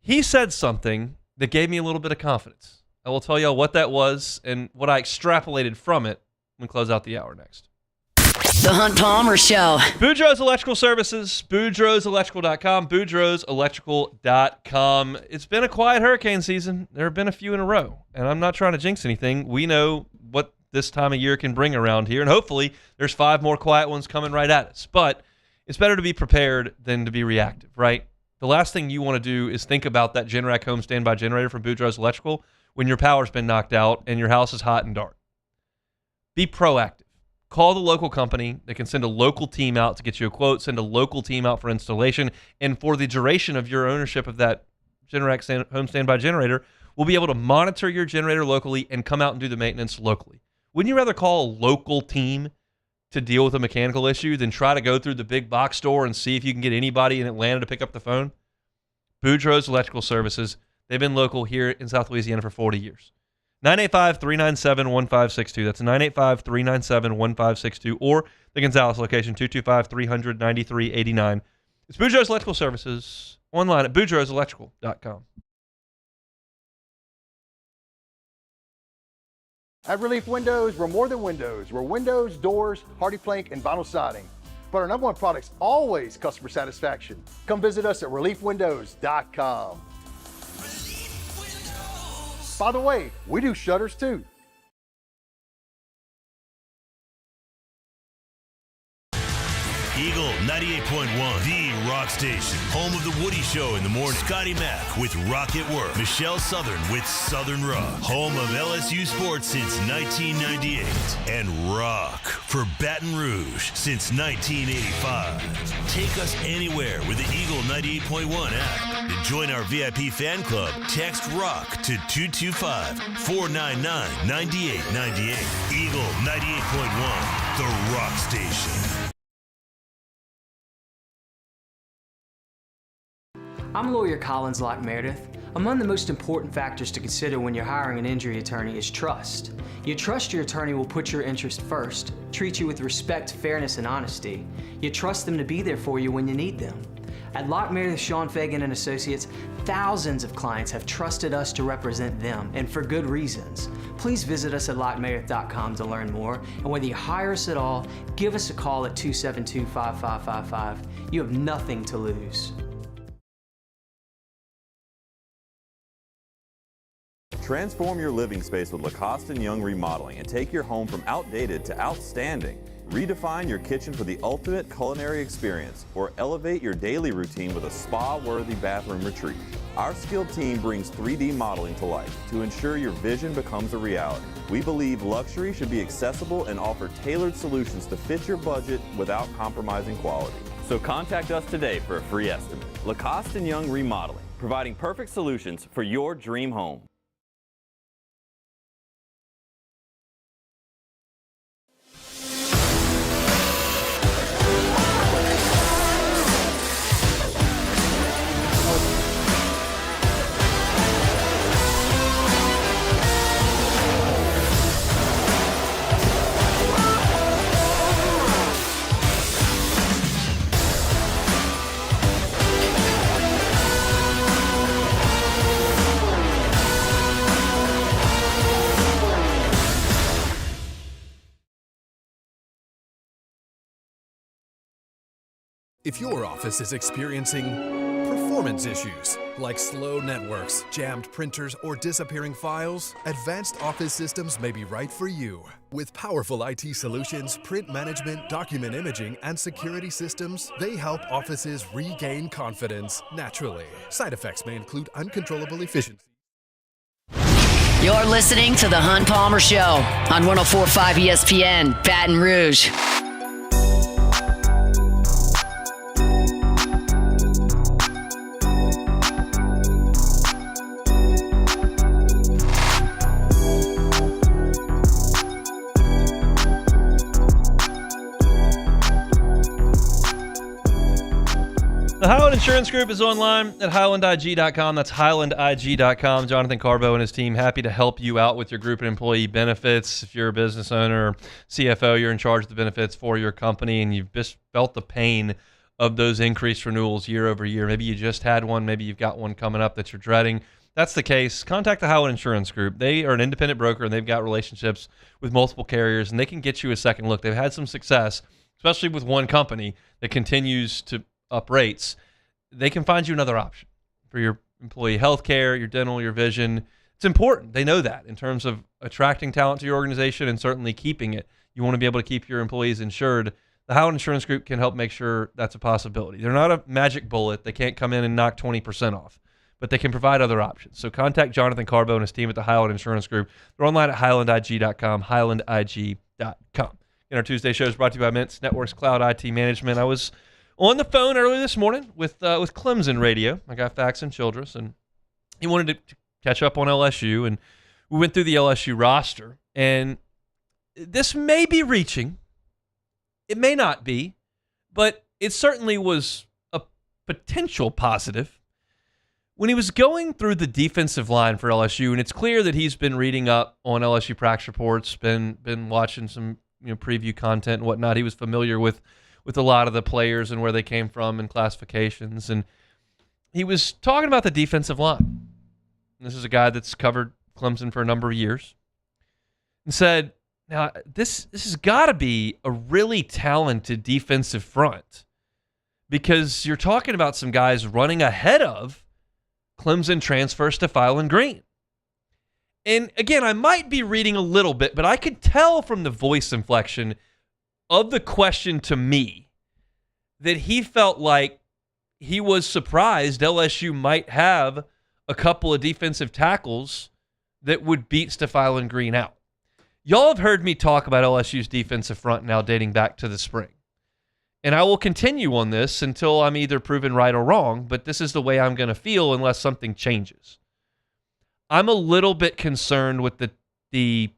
He said something that gave me a little bit of confidence. I will tell you all what that was and what I extrapolated from it. We close out the hour next. The Hunt Palmer Show. Boudreaux's Electrical Services, BoudreauxElectrical.com, BoudreauxElectrical.com. It's been a quiet hurricane season. There have been a few in a row, and I'm not trying to jinx anything. We know what this time of year can bring around here, and hopefully there's 5 more quiet ones coming right at us. But it's better to be prepared than to be reactive, right? The last thing you want to do is think about that Generac home standby generator from Boudreaux's Electrical when your power's been knocked out and your house is hot and dark. Be proactive. Call the local company. They can send a local team out to get you a quote, send a local team out for installation, and for the duration of your ownership of that Generac home standby generator, we'll be able to monitor your generator locally and come out and do the maintenance locally. Wouldn't you rather call a local team to deal with a mechanical issue than try to go through the big box store and see if you can get anybody in Atlanta to pick up the phone? Boudreaux's Electrical Services. They've been local here in South Louisiana for 40 years. 985-397-1562. That's 985-397-1562. Or the Gonzales location, 225-300-9389. It's Boudreaux's Electrical Services, online at boudreauxelectrical.com. At Relief Windows, we're more than windows. We're windows, doors, hardy plank, and vinyl siding. But our number one product's always customer satisfaction. Come visit us at reliefwindows.com. By the way, we do shutters too. Eagle 98.1, the rock station. Home of the Woody Show in the morning. Scotty Mack with Rock at Work. Michelle Southern with Southern Rock. Home of LSU sports since 1998. And rock for Baton Rouge since 1985. Take us anywhere with the Eagle 98.1 app. To join our VIP fan club, text ROCK to 225-499-9898. Eagle 98.1, the rock station. I'm lawyer Collins Locke Meredith. Among the most important factors to consider when you're hiring an injury attorney is trust. You trust your attorney will put your interest first, treat you with respect, fairness, and honesty. You trust them to be there for you when you need them. At Locke Meredith, Sean Fagan and Associates, thousands of clients have trusted us to represent them, and for good reasons. Please visit us at LockeMeredith.com to learn more, and whether you hire us at all, give us a call at 272-5555. You have nothing to lose. Transform your living space with Lacoste & Young Remodeling and take your home from outdated to outstanding. Redefine your kitchen for the ultimate culinary experience or elevate your daily routine with a spa-worthy bathroom retreat. Our skilled team brings 3D modeling to life to ensure your vision becomes a reality. We believe luxury should be accessible and offer tailored solutions to fit your budget without compromising quality. So contact us today for a free estimate. Lacoste & Young Remodeling, providing perfect solutions for your dream home. If your office is experiencing performance issues like slow networks, jammed printers, or disappearing files, Advanced Office Systems may be right for you. With powerful IT solutions, print management, document imaging, and security systems, they help offices regain confidence naturally. Side effects may include uncontrollable efficiency. You're listening to The Hunt Palmer Show on 104.5 ESPN, Baton Rouge. The Highland Insurance Group is online at highlandig.com. That's highlandig.com. Jonathan Carbo and his team happy to help you out with your group and employee benefits. If you're a business owner or CFO, you're in charge of the benefits for your company and you've just felt the pain of those increased renewals year over year. Maybe you just had one. Maybe you've got one coming up that you're dreading. That's the case. Contact the Highland Insurance Group. They are an independent broker and they've got relationships with multiple carriers and they can get you a second look. They've had some success, especially with one company that continues to up rates. They can find you another option for your employee health care, your dental, your vision. It's important. They know that in terms of attracting talent to your organization and certainly keeping it. You want to be able to keep your employees insured. The Highland Insurance Group can help make sure that's a possibility. They're not a magic bullet. They can't come in and knock 20% off, but they can provide other options. So contact Jonathan Carbo and his team at the Highland Insurance Group. They're online at highlandig.com, highlandig.com. And our Tuesday show is brought to you by Mintz Networks Cloud IT Management. I was on the phone earlier this morning with Clemson Radio, my guy Faxon Childress, and he wanted to catch up on LSU, and we went through the LSU roster, and this may be reaching. It may not be, but it certainly was a potential positive when he was going through the defensive line for LSU, and it's clear that he's been reading up on LSU practice reports, been watching some preview content and whatnot. He was familiar with a lot of the players and where they came from and classifications, and he was talking about the defensive line. This is a guy that's covered Clemson for a number of years, and said, now this has got to be a really talented defensive front, because you're talking about some guys running ahead of Clemson transfers to Phylon Green. And again, I might be reading a little bit, but I could tell from the voice inflection of the question to me that he felt like he was surprised LSU might have a couple of defensive tackles that would beat Phylon Green out. Y'all have heard me talk about LSU's defensive front now dating back to the spring. And I will continue on this until I'm either proven right or wrong, but this is the way I'm going to feel unless something changes. I'm a little bit concerned with the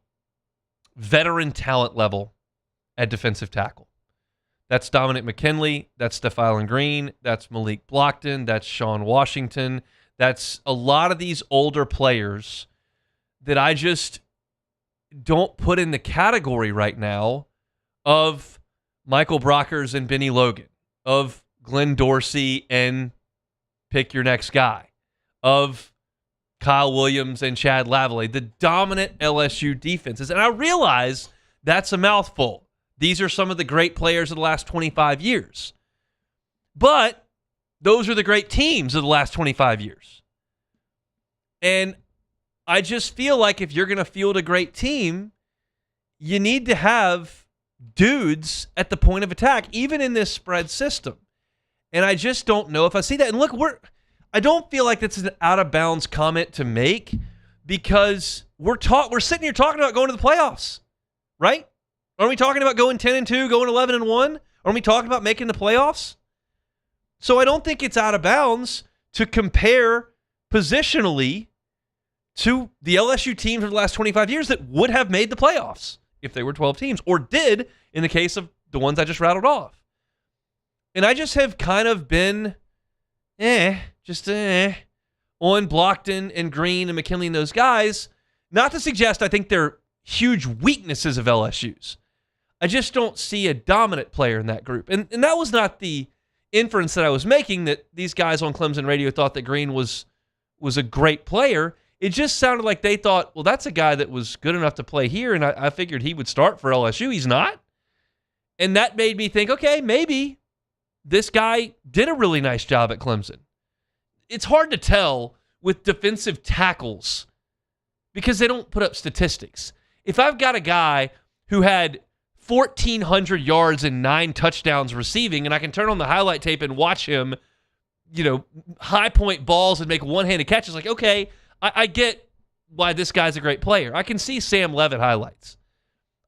veteran talent level at defensive tackle. That's Dominic McKinley, that's Phylon Green, that's Malik Blockton, that's Sean Washington, that's a lot of these older players that I just don't put in the category right now of Michael Brockers and Benny Logan, of Glenn Dorsey and pick your next guy, of Kyle Williams and Chad Lavallee, the dominant LSU defenses. And I realize that's a mouthful. These are some of the great players of the last 25 years. But those are the great teams of the last 25 years. And I just feel like if you're going to field a great team, you need to have dudes at the point of attack, even in this spread system. And I just don't know if I see that. And look, I don't feel like that's an out-of-bounds comment to make, because we're sitting here talking about going to the playoffs, right? Aren't we talking about going 10-2, going 11-1? Aren't we talking about making the playoffs? So I don't think it's out of bounds to compare positionally to the LSU teams of the last 25 years that would have made the playoffs if they were 12 teams, or did in the case of the ones I just rattled off. And I just have kind of been on Blockton and Green and McKinley and those guys. Not to suggest I think they're huge weaknesses of LSU's. I just don't see a dominant player in that group. And that was not the inference that I was making, that these guys on Clemson radio thought that Green was a great player. It just sounded like they thought, well, that's a guy that was good enough to play here, and I figured he would start for LSU. He's not. And that made me think, okay, maybe this guy did a really nice job at Clemson. It's hard to tell with defensive tackles because they don't put up statistics. If I've got a guy who had 1,400 yards and 9 touchdowns receiving, and I can turn on the highlight tape and watch him, high point balls and make one-handed catches, like, okay, I get why this guy's a great player. I can see Sam Levitt highlights.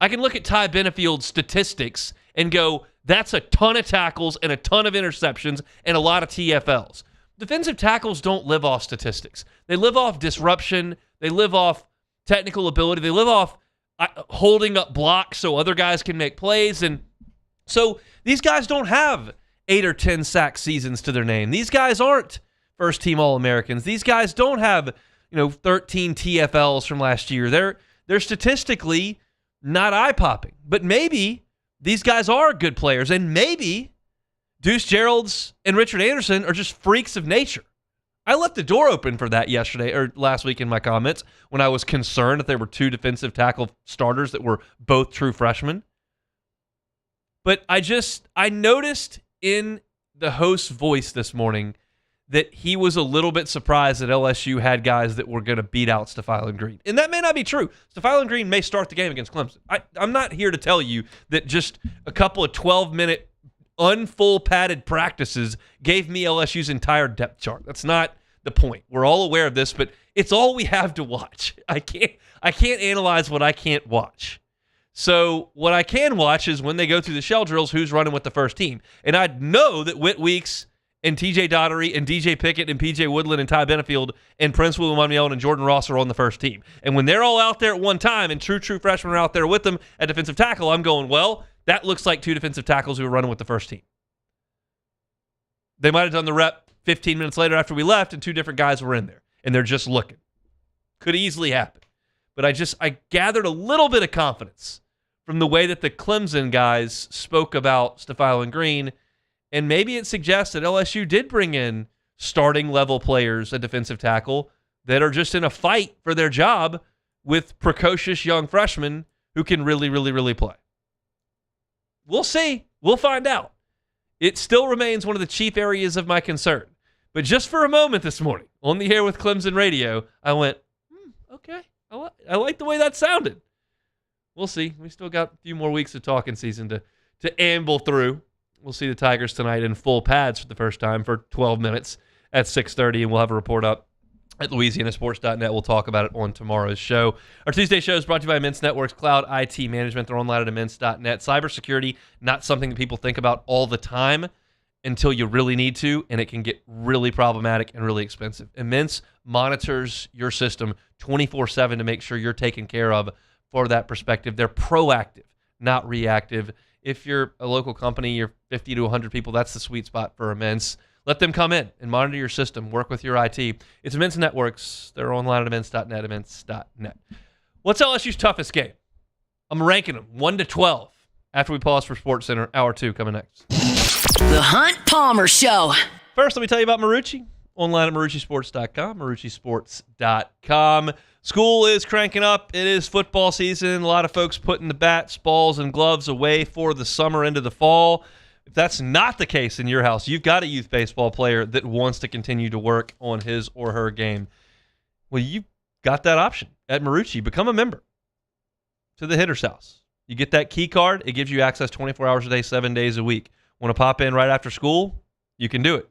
I can look at Ty Benefield's statistics and go, that's a ton of tackles and a ton of interceptions and a lot of TFLs. Defensive tackles don't live off statistics. They live off disruption. They live off technical ability. They live off holding up blocks so other guys can make plays. And so these guys don't have 8 or 10 sack seasons to their name. These guys aren't first-team All-Americans. These guys don't have 13 TFLs from last year. They're statistically not eye-popping. But maybe these guys are good players, and maybe Deuce Geralds and Richard Anderson are just freaks of nature. I left the door open for that yesterday or last week in my comments when I was concerned that there were 2 defensive tackle starters that were both true freshmen. But I noticed in the host's voice this morning that he was a little bit surprised that LSU had guys that were going to beat out Phylon Green. And that may not be true. Phylon Green may start the game against Clemson. I'm not here to tell you that just a couple of 12-minute unfull padded practices gave me LSU's entire depth chart. That's not the point. We're all aware of this, but it's all we have to watch. I can't analyze what I can't watch. So what I can watch is when they go through the shell drills, who's running with the first team. And I know that Whit Weeks and TJ Daugherty and DJ Pickett and PJ Woodland and Ty Benefield and Prince William Onion and Jordan Ross are on the first team. And when they're all out there at one time and true freshmen are out there with them at defensive tackle, I'm going, well, that looks like 2 defensive tackles who are running with the first team. They might have done the rep 15 minutes later after we left, and 2 different guys were in there, and they're just looking. Could easily happen. But I gathered a little bit of confidence from the way that the Clemson guys spoke about Stefan Green, and maybe it suggests that LSU did bring in starting level players, a defensive tackle, that are just in a fight for their job with precocious young freshmen who can really, really, really play. We'll see. We'll find out. It still remains one of the chief areas of my concern. But just for a moment this morning, on the air with Clemson Radio, I went, okay, I like the way that sounded. We'll see. We still got a few more weeks of talking season to amble through. We'll see the Tigers tonight in full pads for the first time for 12 minutes at 6:30, and we'll have a report up at LouisianaSports.net. We'll talk about it on tomorrow's show. Our Tuesday show is brought to you by Immense Networks Cloud IT Management. They're online at immense.net. Cybersecurity, not something that people think about all the time until you really need to, and it can get really problematic and really expensive. Immense monitors your system 24/7 to make sure you're taken care of for that perspective. They're proactive, not reactive. If you're a local company, you're 50 to 100 people, that's the sweet spot for Immense. Let them come in and monitor your system, work with your IT. It's Immense Networks. They're online at immense.net, immense.net. What's LSU's toughest game? I'm ranking them 1 to 12 after we pause for SportsCenter. Hour 2 coming next. The Hunt Palmer Show. First, let me tell you about Marucci. Online at MarucciSports.com, MarucciSports.com. School is cranking up. It is football season. A lot of folks putting the bats, balls, and gloves away for the summer into the fall. If that's not the case in your house, you've got a youth baseball player that wants to continue to work on his or her game. Well, you've got that option at Marucci. Become a member to the Hitter's House. You get that key card. It gives you access 24 hours a day, 7 days a week. Want to pop in right after school? You can do it.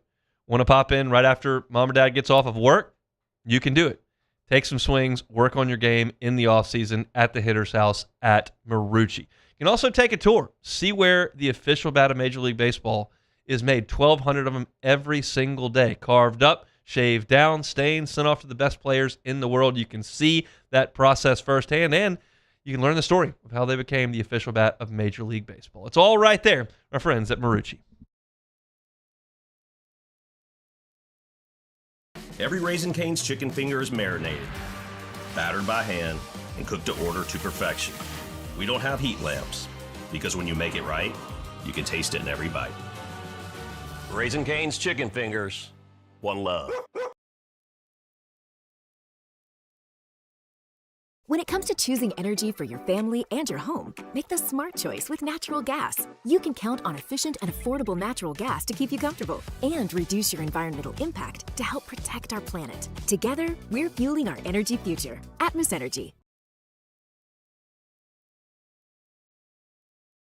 Want to pop in right after mom or dad gets off of work? You can do it. Take some swings, work on your game in the offseason at the Hitter's House at Marucci. You can also take a tour, see where the official bat of Major League Baseball is made. 1,200 of them every single day, carved up, shaved down, stained, sent off to the best players in the world. You can see that process firsthand, and you can learn the story of how they became the official bat of Major League Baseball. It's all right there, our friends at Marucci. Every Raising Cane's chicken finger is marinated, battered by hand, and cooked to order to perfection. We don't have heat lamps, because when you make it right, you can taste it in every bite. Raising Cane's chicken fingers, one love. When it comes to choosing energy for your family and your home, make the smart choice with natural gas. You can count on efficient and affordable natural gas to keep you comfortable and reduce your environmental impact to help protect our planet. Together, we're fueling our energy future. Atmos Energy.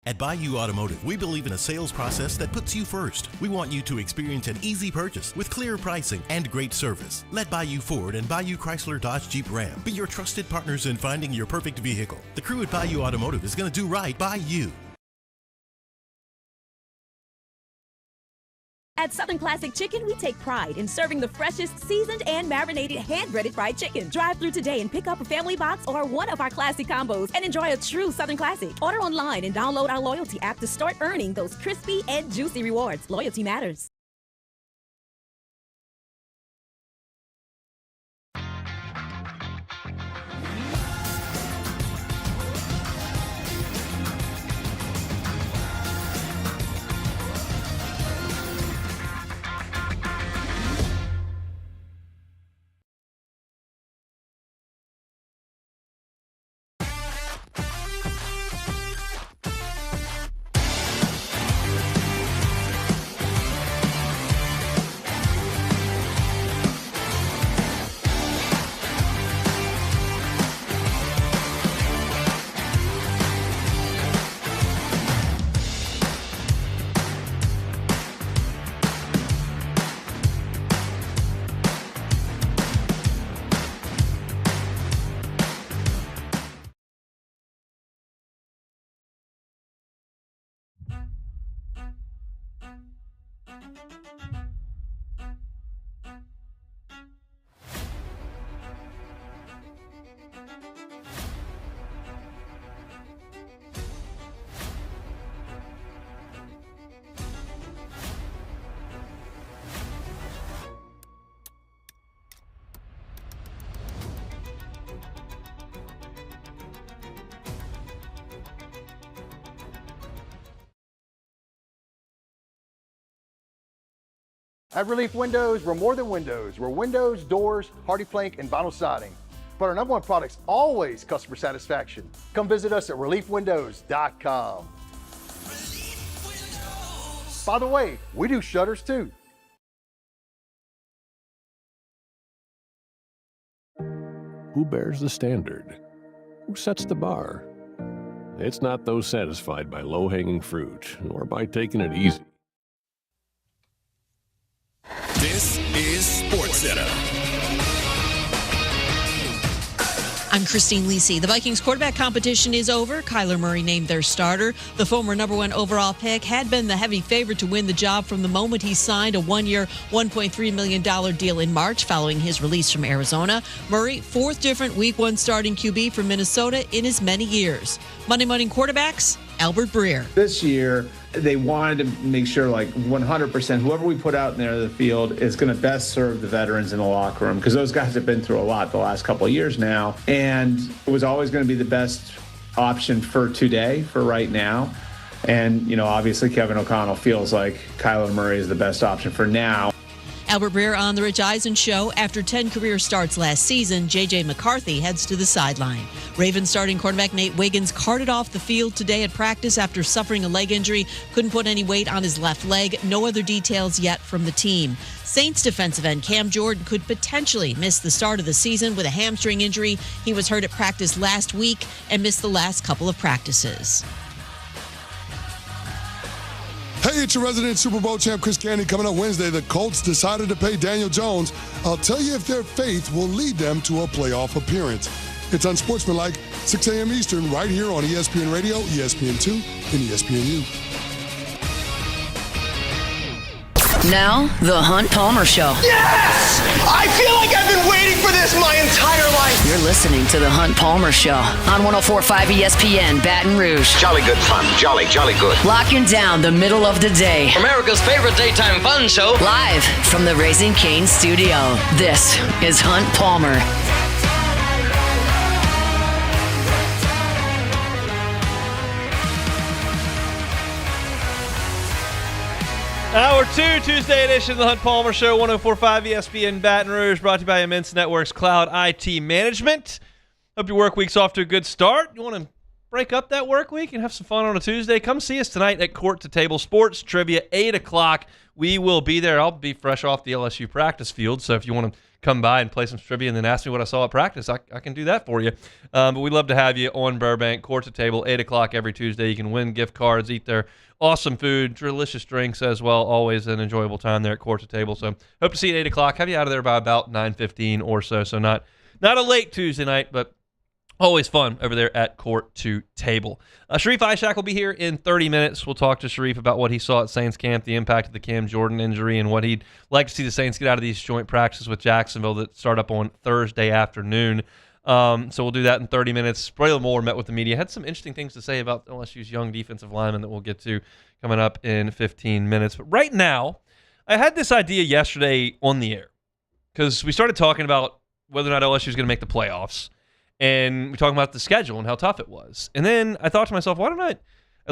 At Bayou Automotive, we believe in a sales process that puts you first. We want you to experience an easy purchase with clear pricing and great service. Let Bayou Ford and Bayou Chrysler Dodge Jeep Ram be your trusted partners in finding your perfect vehicle. The crew at Bayou Automotive is going to do right by you. At Southern Classic Chicken, we take pride in serving the freshest, seasoned, and marinated hand-breaded fried chicken. Drive through today and pick up a family box or one of our classic combos and enjoy a true Southern Classic. Order online and download our loyalty app to start earning those crispy and juicy rewards. Loyalty matters. At Relief Windows, we're more than windows. We're windows, doors, hardy plank, and vinyl siding. But our number one product's always customer satisfaction. Come visit us at reliefwindows.com. By the way, we do shutters too. Who bears the standard? Who sets the bar? It's not those satisfied by low-hanging fruit or by taking it easy. This is SportsCenter. I'm Christine Lisi. The Vikings quarterback competition is over. Kyler Murray named their starter. The former number one overall pick had been the heavy favorite to win the job from the moment he signed a one-year, $1.3 million deal in March following his release from Arizona. Murray, fourth different Week 1 starting QB for Minnesota in as many years. Monday Morning Quarterbacks, Albert Breer. This year, they wanted to make sure, 100%, whoever we put out in there in the field is going to best serve the veterans in the locker room, because those guys have been through a lot the last couple of years now, and it was always going to be the best option for today, for right now. And, obviously Kevin O'Connell feels like Kyler Murray is the best option for now. Albert Breer on The Rich Eisen Show. After 10 career starts last season, J.J. McCarthy heads to the sideline. Ravens starting quarterback Nate Wiggins carted off the field today at practice after suffering a leg injury. Couldn't put any weight on his left leg. No other details yet from the team. Saints defensive end Cam Jordan could potentially miss the start of the season with a hamstring injury. He was hurt at practice last week and missed the last couple of practices. Hey, it's your resident Super Bowl champ, Chris Candy. Coming up Wednesday, the Colts decided to pay Daniel Jones. I'll tell you if their faith will lead them to a playoff appearance. It's Unsportsmanlike, 6 a.m. Eastern, right here on ESPN Radio, ESPN2, and ESPNU. Now, the Hunt Palmer Show. Yes! I feel like I've been waiting for this my entire life. You're listening to the Hunt Palmer Show on 104.5 ESPN Baton Rouge. Jolly good fun. Jolly good. Locking down the middle of the day. America's favorite daytime fun show. Live from the Raising Cane's studio. This is Hunt Palmer. Hour 2, Tuesday edition of the Hunt Palmer Show, 104.5 ESPN Baton Rouge, brought to you by Immense Networks Cloud IT Management. Hope your work week's off to a good start. You want to break up that work week and have some fun on a Tuesday? Come see us tonight at Court to Table Sports Trivia, 8 o'clock. We will be there. I'll be fresh off the LSU practice field, so if you want to come by and play some trivia and then ask me what I saw at practice, I can do that for you. But we'd love to have you on Burbank, Court to Table, 8 o'clock every Tuesday. You can win gift cards, eat their awesome food, delicious drinks as well. Always an enjoyable time there at Court to Table. So hope to see you at 8 o'clock. Have you out of there by about 9:15 or so. So not a late Tuesday night, but always fun over there at Court to Table. Sharif Ishak will be here in 30 minutes. We'll talk to Sharif about what he saw at Saints camp, the impact of the Cam Jordan injury, and what he'd like to see the Saints get out of these joint practices with Jacksonville that start up on Thursday afternoon. So we'll do that in 30 minutes. Braylon Moore met with the media, had some interesting things to say about LSU's young defensive lineman that we'll get to coming up in 15 minutes. But right now, I had this idea yesterday on the air because we started talking about whether or not LSU is going to make the playoffs, and we're talking about the schedule and how tough it was. And then I thought to myself, why don't I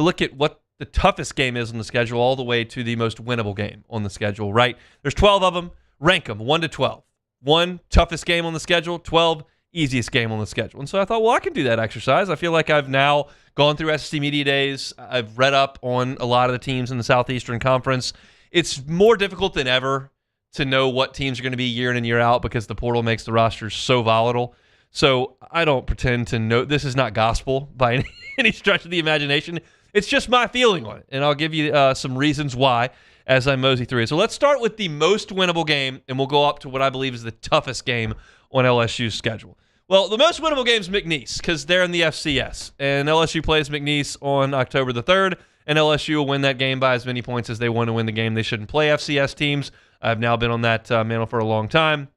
look at what the toughest game is on the schedule all the way to the most winnable game on the schedule, right? There's 12 of them. Rank them 1 to 12. 1, toughest game on the schedule. 12, easiest game on the schedule. And so I thought, well, I can do that exercise. I feel like I've now gone through SEC Media Days. I've read up on a lot of the teams in the Southeastern Conference. It's more difficult than ever to know what teams are going to be year in and year out because the portal makes the rosters so volatile. So I don't pretend to know. This is not gospel by any stretch of the imagination. It's just my feeling on it. And I'll give you some reasons why as I mosey through it. So let's start with the most winnable game, and we'll go up to what I believe is the toughest game on LSU's schedule. Well, the most winnable game is McNeese because they're in the FCS. And LSU plays McNeese on October the 3rd, and LSU will win that game by as many points as they want to win the game. They shouldn't play FCS teams. I've now been on that mantle for a long time.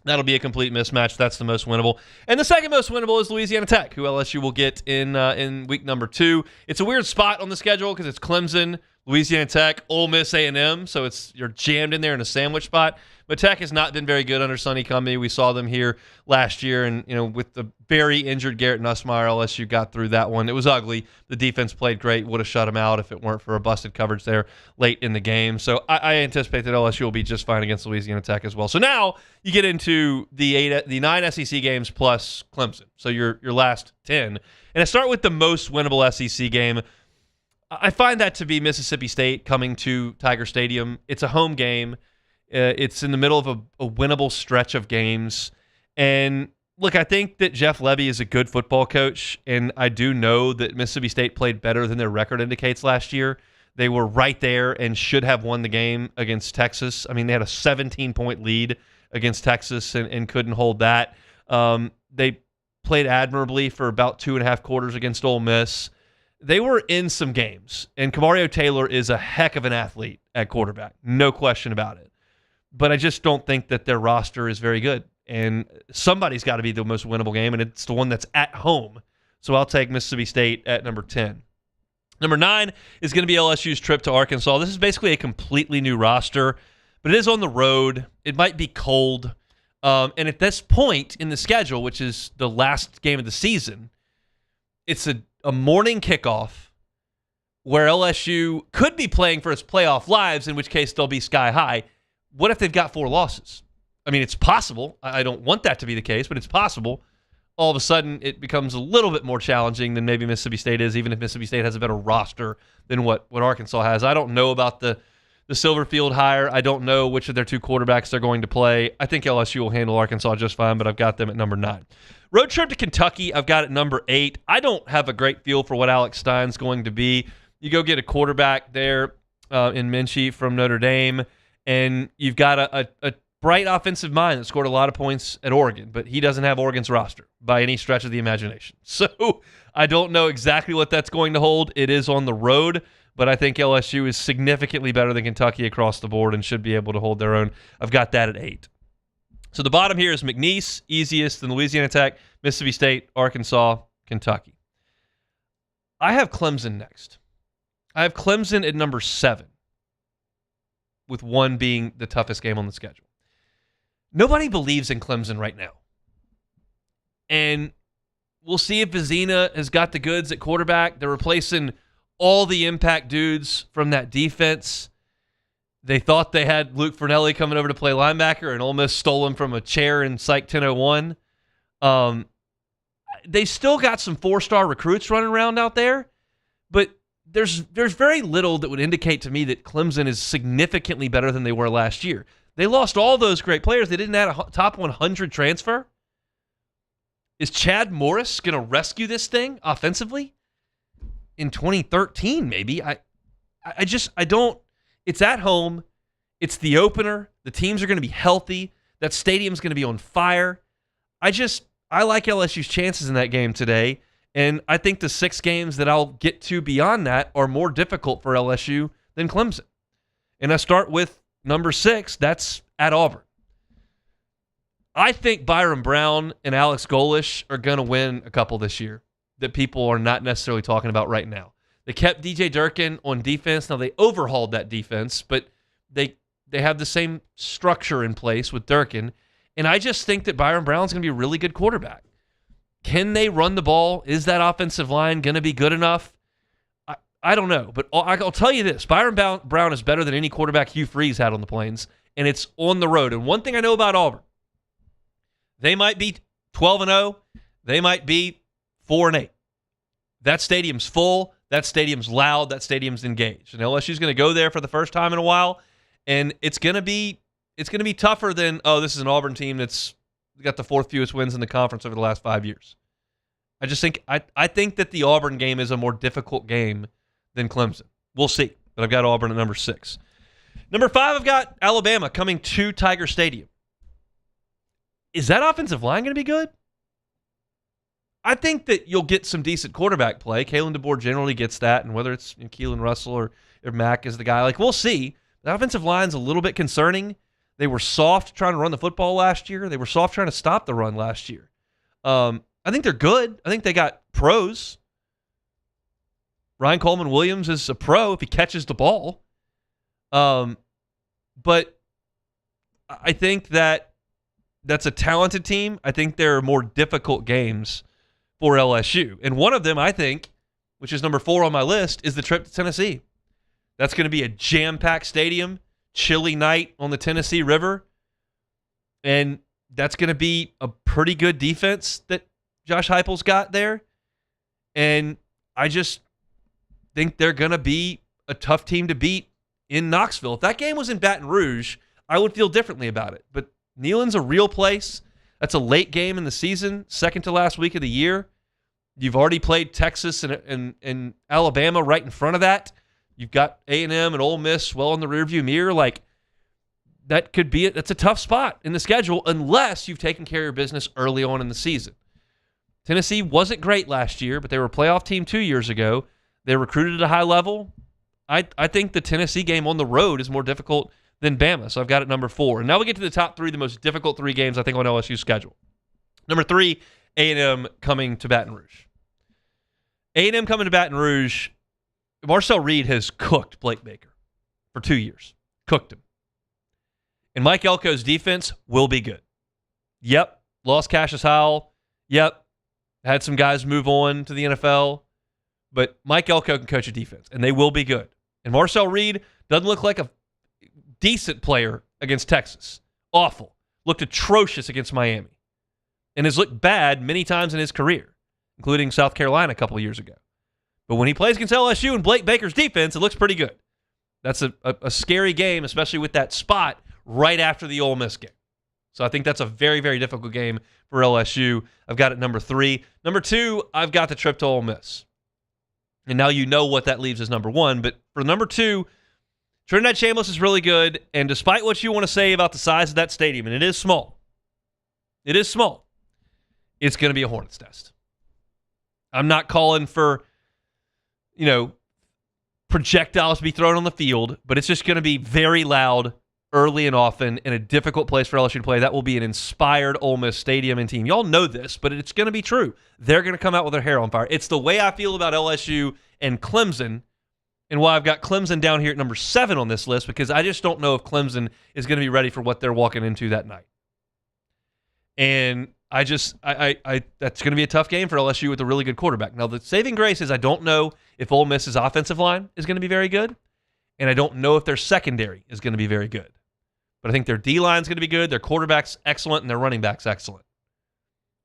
That'll be a complete mismatch. That's the most winnable. And the second most winnable is Louisiana Tech, who LSU will get in week number 2. It's a weird spot on the schedule because it's Clemson, Louisiana Tech, Ole Miss, A&M. So you're jammed in there in a sandwich spot. But Tech has not been very good under Sonny Cumbie. We saw them here last year, and with the very injured Garrett Nussmeier, LSU got through that one. It was ugly. The defense played great. Would have shut them out if it weren't for a busted coverage there late in the game. So I anticipate that LSU will be just fine against Louisiana Tech as well. So now you get into the 9 SEC games plus Clemson. So your last 10. And I start with the most winnable SEC game. I find that to be Mississippi State coming to Tiger Stadium. It's a home game. It's in the middle of a winnable stretch of games. And look, I think that Jeff Lebby is a good football coach, and I do know that Mississippi State played better than their record indicates last year. They were right there and should have won the game against Texas. I mean, they had a 17-point lead against Texas and couldn't hold that. They played admirably for about 2.5 quarters against Ole Miss. They were in some games, and Kamario Taylor is a heck of an athlete at quarterback. No question about it. But I just don't think that their roster is very good. And somebody's got to be the most winnable game, and it's the one that's at home. So I'll take Mississippi State at number 10. Number 9 is going to be LSU's trip to Arkansas. This is basically a completely new roster, but it is on the road. It might be cold. And at this point in the schedule, which is the last game of the season, it's a morning kickoff where LSU could be playing for its playoff lives, in which case they'll be sky high. What if they've got 4 losses? I mean, it's possible. I don't want that to be the case, but it's possible. All of a sudden, it becomes a little bit more challenging than maybe Mississippi State is, even if Mississippi State has a better roster than what Arkansas has. I don't know about the Silverfield hire. I don't know which of their 2 quarterbacks they're going to play. I think LSU will handle Arkansas just fine, but I've got them at number 9. Road trip to Kentucky, I've got at number 8. I don't have a great feel for what Alex Stein's going to be. You go get a quarterback there in Minchie from Notre Dame, and you've got a bright offensive mind that scored a lot of points at Oregon, but he doesn't have Oregon's roster by any stretch of the imagination. So I don't know exactly what that's going to hold. It is on the road, but I think LSU is significantly better than Kentucky across the board and should be able to hold their own. I've got that at 8. So the bottom here is McNeese, easiest, then Louisiana Tech, Mississippi State, Arkansas, Kentucky. I have Clemson next. I have Clemson at number 7, with 1 being the toughest game on the schedule. Nobody believes in Clemson right now. And we'll see if Vizina has got the goods at quarterback. They're replacing all the impact dudes from that defense. They thought they had Luke Fernelli coming over to play linebacker, and Ole Miss stole him from a chair in Psych 1001. They still got some 4-star recruits running around out there, but there's very little that would indicate to me that Clemson is significantly better than they were last year. They lost all those great players. They didn't add a top 100 transfer. Is Chad Morris going to rescue this thing offensively? In 2013, maybe. I don't. It's at home. It's the opener. The teams are going to be healthy. That stadium's going to be on fire. I like LSU's chances in that game today. And I think the 6 games that I'll get to beyond that are more difficult for LSU than Clemson. And I start with number 6. That's at Auburn. I think Byron Brown and Alex Golish are going to win a couple this year that people are not necessarily talking about right now. They kept DJ Durkin on defense. Now, they overhauled that defense, but they have the same structure in place with Durkin. And I just think that Byron Brown's going to be a really good quarterback. Can they run the ball? Is that offensive line going to be good enough? I don't know. But I'll tell you this. Byron Brown is better than any quarterback Hugh Freeze had on the Plains, and it's on the road. And one thing I know about Auburn, they might be 12-0. They might be 4-8. That stadium's full. That stadium's loud. That stadium's engaged. And LSU's going to go there for the first time in a while, and it's going to be tougher than, this is an Auburn team that's got the 4th fewest wins in the conference over the last 5 years. I just think I think that the Auburn game is a more difficult game than Clemson. We'll see. But I've got Auburn at number 6. Number 5, I've got Alabama coming to Tiger Stadium. Is that offensive line going to be good? I think that you'll get some decent quarterback play. Kalen DeBoer generally gets that, and whether it's Keelan Russell or Mack is the guy, we'll see. The offensive line's a little bit concerning. They were soft trying to run the football last year. They were soft trying to stop the run last year. I think they're good. I think they got pros. Ryan Coleman-Williams is a pro if he catches the ball. But I think that's a talented team. I think there are more difficult games for LSU. And one of them, I think, which is number 4 on my list, is the trip to Tennessee. That's going to be a jam-packed stadium, chilly night on the Tennessee River. And that's going to be a pretty good defense that Josh Heupel's got there. And I just think they're going to be a tough team to beat in Knoxville. If that game was in Baton Rouge, I would feel differently about it. But Neyland's a real place. That's a late game in the season, second to last week of the year. You've already played Texas and Alabama right in front of that. You've got A&M and Ole Miss well in the rearview mirror. Like, that could be it. That's a tough spot in the schedule unless you've taken care of your business early on in the season. Tennessee wasn't great last year, but they were a playoff team 2 years ago. They recruited at a high level. I think the Tennessee game on the road is more difficult than Bama, so I've got it number 4. And now we get to the top 3, the most difficult 3 games, I think, on LSU's schedule. Number 3, A&M coming to Baton Rouge. A&M coming to Baton Rouge, Marcel Reed has cooked Blake Baker for 2 years. Cooked him. And Mike Elko's defense will be good. Yep, lost Cassius Howell. Yep, had some guys move on to the NFL. But Mike Elko can coach a defense, and they will be good. And Marcel Reed doesn't look like a decent player against Texas. Awful. Looked atrocious against Miami. And has looked bad many times in his career, including South Carolina a couple of years ago. But when he plays against LSU and Blake Baker's defense, it looks pretty good. That's a scary game, especially with that spot right after the Ole Miss game. So I think that's a very, very difficult game for LSU. I've got it number 3. Number 2, I've got the trip to Ole Miss. And now you know what that leaves as number 1. But for number 2, Trinidad Chambliss is really good. And despite what you want to say about the size of that stadium, and it is small, it's going to be a Hornets nest. I'm not calling for, projectiles to be thrown on the field, but it's just going to be very loud early and often in a difficult place for LSU to play. That will be an inspired Ole Miss stadium and team. Y'all know this, but it's going to be true. They're going to come out with their hair on fire. It's the way I feel about LSU and Clemson, and why I've got Clemson down here at number 7 on this list, because I just don't know if Clemson is going to be ready for what they're walking into that night. And that's going to be a tough game for LSU with a really good quarterback. Now, the saving grace is I don't know if Ole Miss's offensive line is going to be very good, and I don't know if their secondary is going to be very good. But I think their D-line is going to be good, their quarterback's excellent, and their running back's excellent.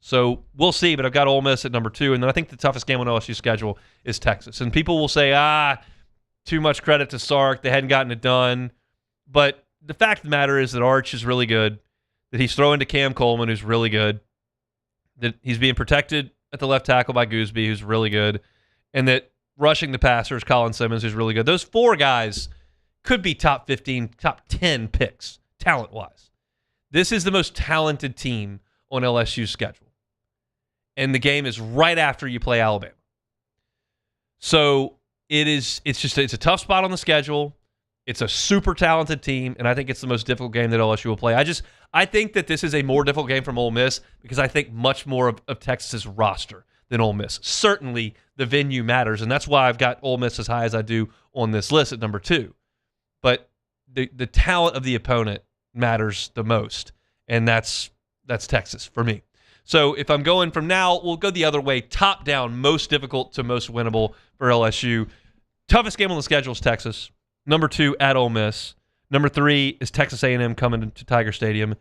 So we'll see, but I've got Ole Miss at number 2, and then I think the toughest game on LSU's schedule is Texas. And people will say, too much credit to Sark, they hadn't gotten it done. But the fact of the matter is that Arch is really good, that he's throwing to Cam Coleman, who's really good, that he's being protected at the left tackle by Gooseby, who's really good, and that rushing the passer is Colin Simmons, who's really good. Those 4 guys could be top 15, top 10 picks, talent-wise. This is the most talented team on LSU's schedule. And the game is right after you play Alabama. So it's a tough spot on the schedule. It's a super talented team, and I think it's the most difficult game that LSU will play. I think that this is a more difficult game from Ole Miss because I think much more of Texas's roster than Ole Miss. Certainly, the venue matters, and that's why I've got Ole Miss as high as I do on this list at number 2. But the talent of the opponent matters the most, and that's Texas for me. So if I'm going from now, we'll go the other way, top down, most difficult to most winnable for LSU. Toughest game on the schedule is Texas. Number 2 at Ole Miss. Number 3 is Texas A&M coming to Tiger Stadium.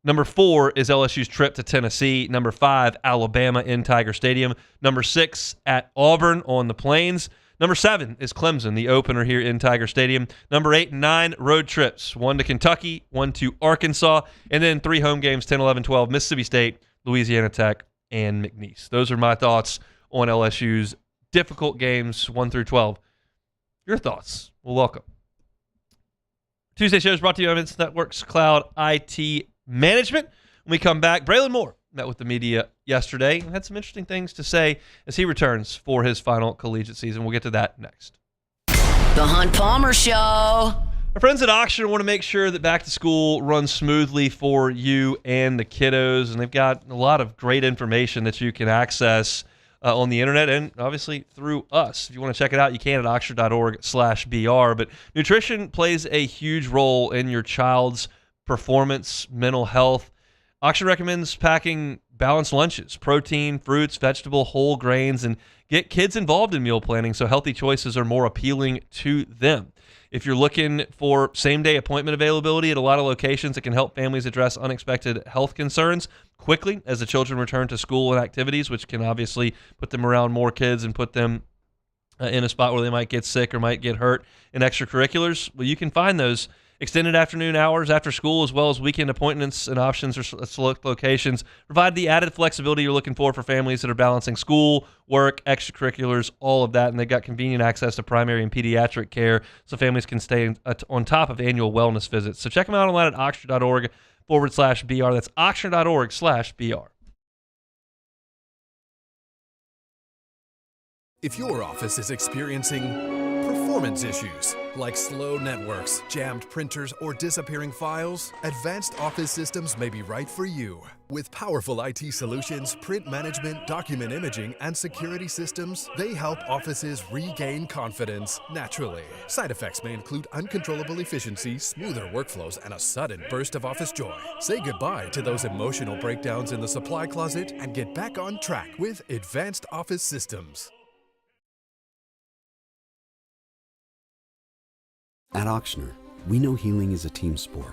Number 4 is LSU's trip to Tennessee. Number 5, Alabama in Tiger Stadium. Number 6 at Auburn on the Plains. Number 7 is Clemson, the opener here in Tiger Stadium. Number 8 and 9, road trips. 1 to Kentucky, 1 to Arkansas, and then 3 home games, 10, 11, 12, Mississippi State, Louisiana Tech, and McNeese. Those are my thoughts on LSU's difficult games 1 through 12. Your thoughts? Well, welcome. Tuesday show is brought to you by Vince Network's Cloud IT Management. When we come back, Braylon Moore met with the media yesterday and had some interesting things to say as he returns for his final collegiate season. We'll get to that next. The Hunt Palmer Show. Our friends at Auction want to make sure that back to school runs smoothly for you and the kiddos, and they've got a lot of great information that you can access on the internet and obviously through us. If you want to check it out, you can at oxford.org/BR. But nutrition plays a huge role in your child's performance, mental health. Oxford recommends packing balanced lunches, protein, fruits, vegetable, whole grains, and get kids involved in meal planning so healthy choices are more appealing to them. If you're looking for same-day appointment availability at a lot of locations, it can help families address unexpected health concerns quickly as the children return to school and activities, which can obviously put them around more kids and put them in a spot where they might get sick or might get hurt in extracurriculars. Well, you can find those extended afternoon hours after school, as well as weekend appointments and options or select locations, provide the added flexibility you're looking for families that are balancing school, work, extracurriculars, all of that. And they've got convenient access to primary and pediatric care so families can stay on top of annual wellness visits. So check them out online at oxford.org/BR. That's oxford.org/BR. If your office is experiencing performance issues like slow networks, jammed printers, or disappearing files, Advanced Office Systems may be right for you. With powerful IT solutions, print management, document imaging, and security systems, they help offices regain confidence naturally. Side effects may include uncontrollable efficiency, smoother workflows, and a sudden burst of office joy. Say goodbye to those emotional breakdowns in the supply closet and get back on track with Advanced Office Systems. At Ochsner, we know healing is a team sport.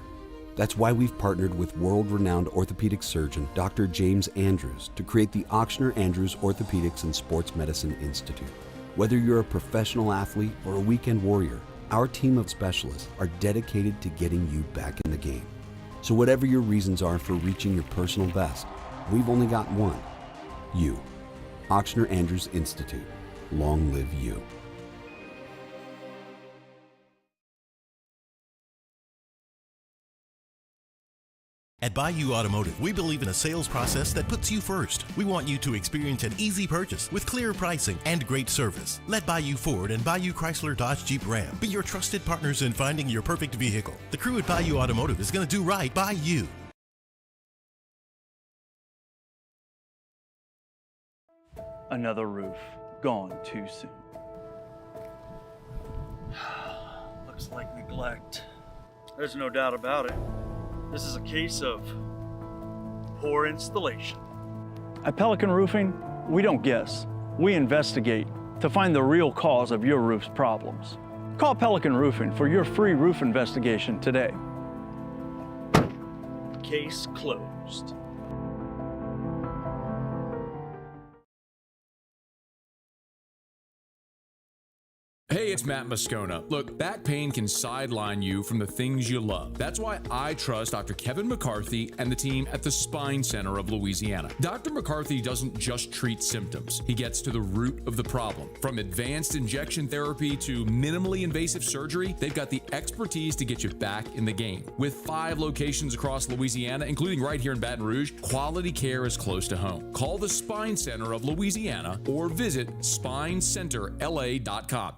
That's why we've partnered with world-renowned orthopedic surgeon Dr. James Andrews to create the Ochsner Andrews Orthopedics and Sports Medicine Institute. Whether you're a professional athlete or a weekend warrior, our team of specialists are dedicated to getting you back in the game. So whatever your reasons are for reaching your personal best, we've only got one: you. Ochsner Andrews Institute. Long live you. At Bayou Automotive, we believe in a sales process that puts you first. We want you to experience an easy purchase with clear pricing and great service. Let Bayou Ford and Bayou Chrysler Dodge Jeep Ram be your trusted partners in finding your perfect vehicle. The crew at Bayou Automotive is going to do right by you. Another roof gone too soon. Looks like neglect. There's no doubt about it. This is a case of poor installation. At Pelican Roofing, we don't guess. We investigate to find the real cause of your roof's problems. Call Pelican Roofing for your free roof investigation today. Case closed. Hey, it's Matt Moscona. Look, back pain can sideline you from the things you love. That's why I trust Dr. Kevin McCarthy and the team at the Spine Center of Louisiana. Dr. McCarthy doesn't just treat symptoms. He gets to the root of the problem. From advanced injection therapy to minimally invasive surgery, they've got the expertise to get you back in the game. With 5 locations across Louisiana, including right here in Baton Rouge, quality care is close to home. Call the Spine Center of Louisiana or visit spinecenterla.com.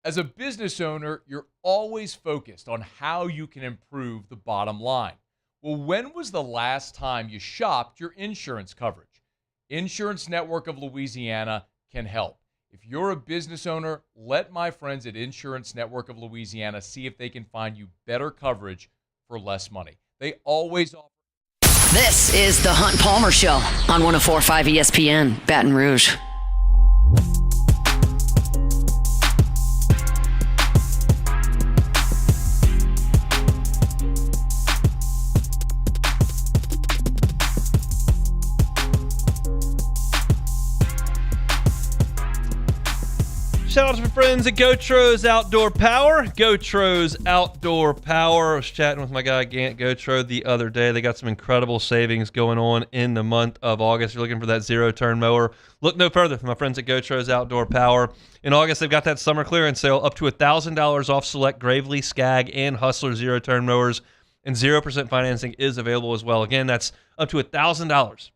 As a business owner, you're always focused on how you can improve the bottom line. Well, when was the last time you shopped your insurance coverage? Insurance Network of Louisiana can help. If you're a business owner, let my friends at Insurance Network of Louisiana see if they can find you better coverage for less money. They always offer. This is the Hunt Palmer Show on 104.5 ESPN, Baton Rouge. Shout out to my friends at Gotros Outdoor Power. Gotros Outdoor Power. I was chatting with my guy Gant Gotro the other day. They got some incredible savings going on in the month of August. If you're looking for that zero-turn mower, look no further than my friends at Gotros Outdoor Power. In August, they've got that summer clearance sale up to $1,000 off select Gravely, Skag, and Hustler zero-turn mowers, and 0% financing is available as well. Again, that's up to $1,000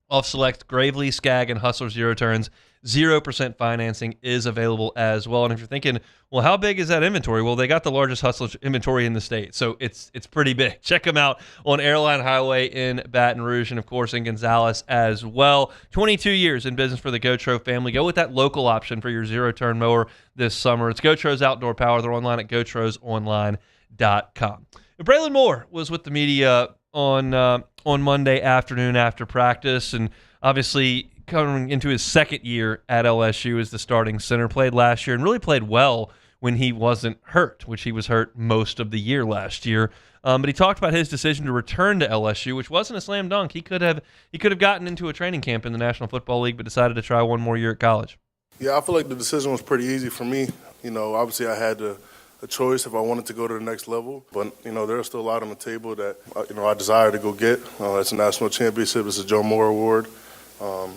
off select Gravely, Skag, and Hustler Zero Turns. 0% financing is available as well. And if you're thinking, well, how big is that inventory? Well, they got the largest Hustler inventory in the state, so it's pretty big. Check them out on Airline Highway in Baton Rouge and, of course, in Gonzales as well. 22 years in business for the Gotro family. Go with that local option for your zero-turn mower this summer. It's Gotro's Outdoor Power. They're online at gotrosonline.com. Braylon Moore was with the media on Monday afternoon after practice, and obviously coming into his second year at LSU as the starting center. Played last year and really played well when he wasn't hurt, which he was hurt most of the year last year. But he talked about his decision to return to LSU, which wasn't a slam dunk. He could have gotten into a training camp in the National Football League, but decided to try one more year at college. Yeah, I feel like the decision was pretty easy for me. Obviously I had a choice if I wanted to go to the next level, but there's still a lot on the table that I desire to go get. It's a national championship. It's a Joe Moore Award.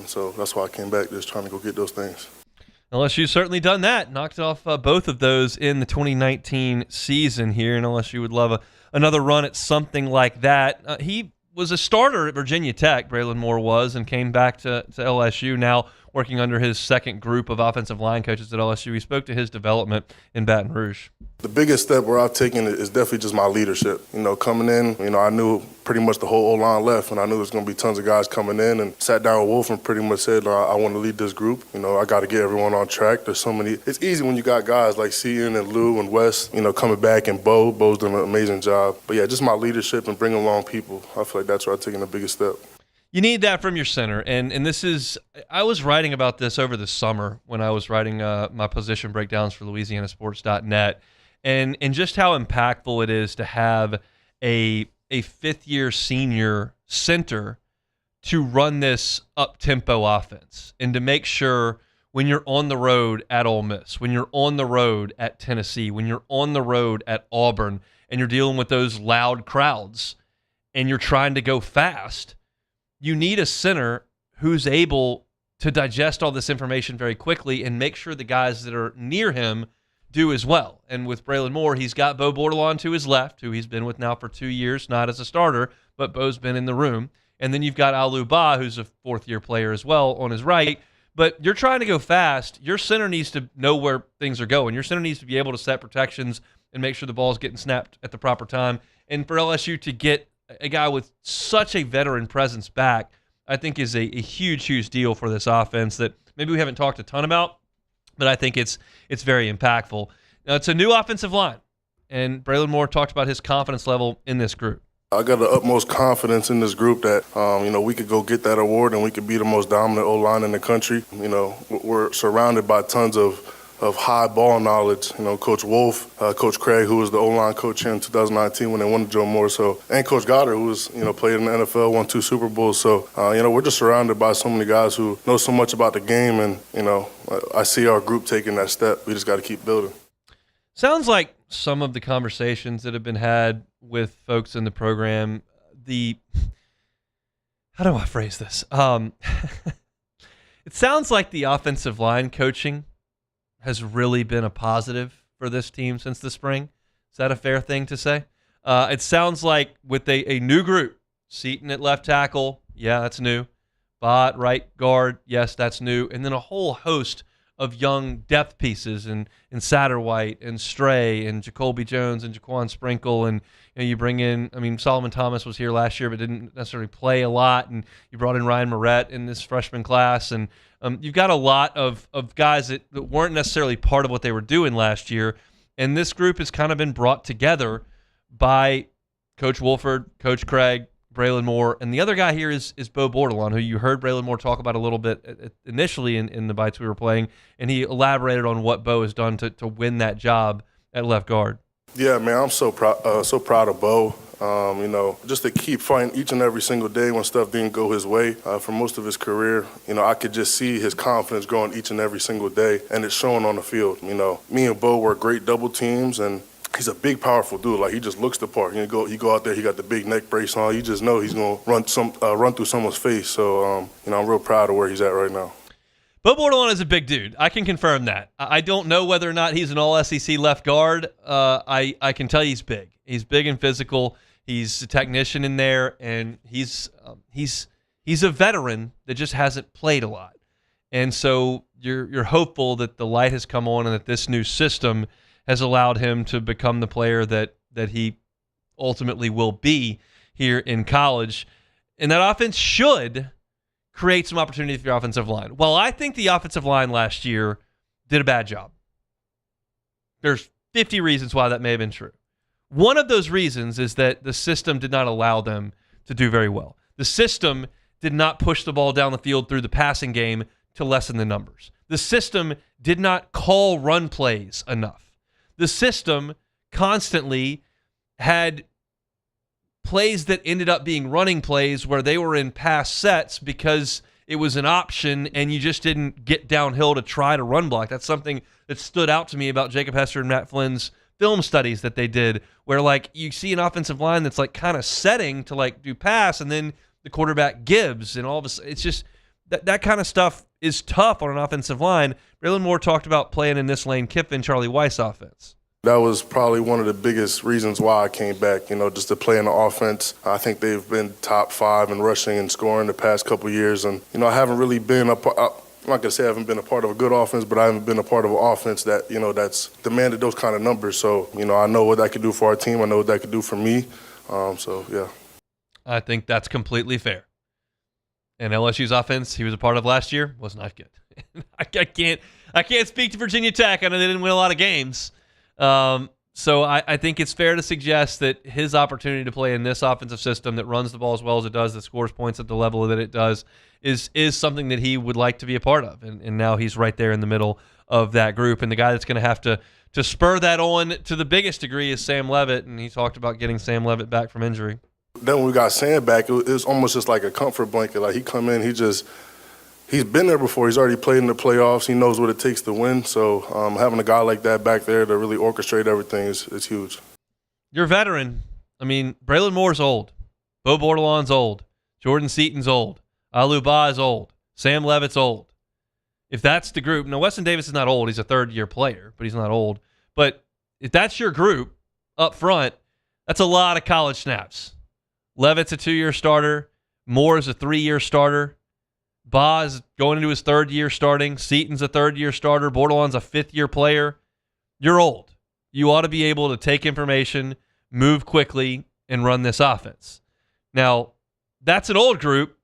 So that's why I came back, just trying to go get those things. LSU's certainly done that. Knocked off both of those in the 2019 season here, and LSU would love another run at something like that. He was a starter at Virginia Tech, Braylon Moore was, and came back to LSU, now working under his second group of offensive line coaches at LSU. He spoke to his development in Baton Rouge. The biggest step where I've taken it is definitely just my leadership. Coming in, I knew pretty much the whole O-line left, and I knew there was going to be tons of guys coming in, and sat down with Wolf and pretty much said, I want to lead this group. I got to get everyone on track. There's so many. It's easy when you got guys like Cian and Lou and Wes, coming back, and Bo. Bo's done an amazing job. But yeah, just my leadership and bringing along people. I feel like that's where I've taken the biggest step. You need that from your center, and this is – I was writing about this over the summer when I was writing my position breakdowns for LouisianaSports.net, and just how impactful it is to have a fifth-year senior center to run this up-tempo offense and to make sure when you're on the road at Ole Miss, when you're on the road at Tennessee, when you're on the road at Auburn, and you're dealing with those loud crowds and you're trying to go fast – you need a center who's able to digest all this information very quickly and make sure the guys that are near him do as well. And with Braylon Moore, he's got Bo Bordelon to his left, who he's been with now for 2 years, not as a starter, but Bo's been in the room. And then you've got Alu Ba, who's a fourth-year player as well, on his right. But you're trying to go fast. Your center needs to know where things are going. Your center needs to be able to set protections and make sure the ball's getting snapped at the proper time. And for LSU to get a guy with such a veteran presence back, I think is a huge, huge deal for this offense that maybe we haven't talked a ton about, but I think it's very impactful. Now, it's a new offensive line, and Braylon Moore talked about his confidence level in this group. I got the utmost confidence in this group that, we could go get that award and we could be the most dominant O-line in the country. We're surrounded by tons of high ball knowledge. Coach Wolf, Coach Craig, who was the O-line coach here in 2019 when they won the Joe Moore, and Coach Goddard, who was, played in the NFL, won 2 Super Bowls. So, we're just surrounded by so many guys who know so much about the game, and, I see our group taking that step. We just got to keep building. Sounds like some of the conversations that have been had with folks in the program, how do I phrase this? It sounds like the offensive line coaching has really been a positive for this team since the spring. Is that a fair thing to say? It sounds like with a new group, Seaton at left tackle, yeah, that's new. Bott, right guard, yes, that's new. And then a whole host of young depth pieces in Satterwhite and Stray and Jacoby Jones and Jaquan Sprinkle. And you bring in, Solomon Thomas was here last year but didn't necessarily play a lot. And you brought in Ryan Moret in this freshman class. And you've got a lot of guys that weren't necessarily part of what they were doing last year. And this group has kind of been brought together by Coach Wolford, Coach Craig, Braylon Moore, and the other guy here is Bo Bordelon, who you heard Braylon Moore talk about a little bit initially in the bites we were playing, and he elaborated on what Bo has done to win that job at left guard. Yeah, man, I'm so proud of Bo. Just to keep fighting each and every single day when stuff didn't go his way. For most of his career, I could just see his confidence growing each and every single day, and it's showing on the field. Me and Bo were great double teams, and he's a big, powerful dude. Like, he just looks the part. You go out there, he got the big neck brace on. You just know he's going to run through someone's face. So, I'm real proud of where he's at right now. Bo Bordelon is a big dude. I can confirm that. I don't know whether or not he's an all-SEC left guard. I can tell you he's big. He's big and physical. He's a technician in there, and he's He's a veteran that just hasn't played a lot. And so you're hopeful that the light has come on and that this new system has allowed him to become the player that he ultimately will be here in college. And that offense should create some opportunity for the offensive line. Well, I think the offensive line last year did a bad job. There's 50 reasons why that may have been true. One of those reasons is that the system did not allow them to do very well. The system did not push the ball down the field through the passing game to lessen the numbers. The system did not call run plays enough. The system constantly had plays that ended up being running plays where they were in pass sets because it was an option and you just didn't get downhill to try to run block. That's something that stood out to me about Jacob Hester and Matt Flynn's film studies that they did, where like you see an offensive line that's like kind of setting to like do pass and then the quarterback gives, and all of a sudden it's just that kind of stuff is tough on an offensive line. Braylon Moore talked about playing in this Lane Kiffin, Charlie Weiss offense. That was probably one of the biggest reasons why I came back, just to play in the offense. I think they've been top 5 in rushing and scoring the past couple of years. And, I haven't really been I'm not going to say I haven't been a part of a good offense, but I haven't been a part of an offense that, that's demanded those kind of numbers. So, I know what that could do for our team. I know what that could do for me. Yeah. I think that's completely fair. And LSU's offense he was a part of last year was not good. I can't speak to Virginia Tech. I know they didn't win a lot of games. So I think it's fair to suggest that his opportunity to play in this offensive system that runs the ball as well as it does, that scores points at the level that it does, is something that he would like to be a part of. And now he's right there in the middle of that group. And the guy that's going to have to spur that on to the biggest degree is Sam Leavitt. And he talked about getting Sam Leavitt back from injury. Then when we got Sam back, it was almost just like a comfort blanket. Like he come in, he's been there before. He's already played in the playoffs. He knows what it takes to win. So having a guy like that back there to really orchestrate everything is huge. You're a veteran. I mean, Braylon Moore's old. Bo Bordelon's old. Jordan Seaton's old. Alu Ba is old. Sam Leavitt's old. If that's the group, now Weston Davis is not old. He's a third-year player, but he's not old. But if that's your group up front, that's a lot of college snaps. Leavitt's a 2-year starter. Moore is a 3-year starter. Ba is going into his 3rd year starting. Seaton's a 3rd-year starter. Bordelon's a 5th-year player. You're old. You ought to be able to take information, move quickly, and run this offense. Now, that's an old group.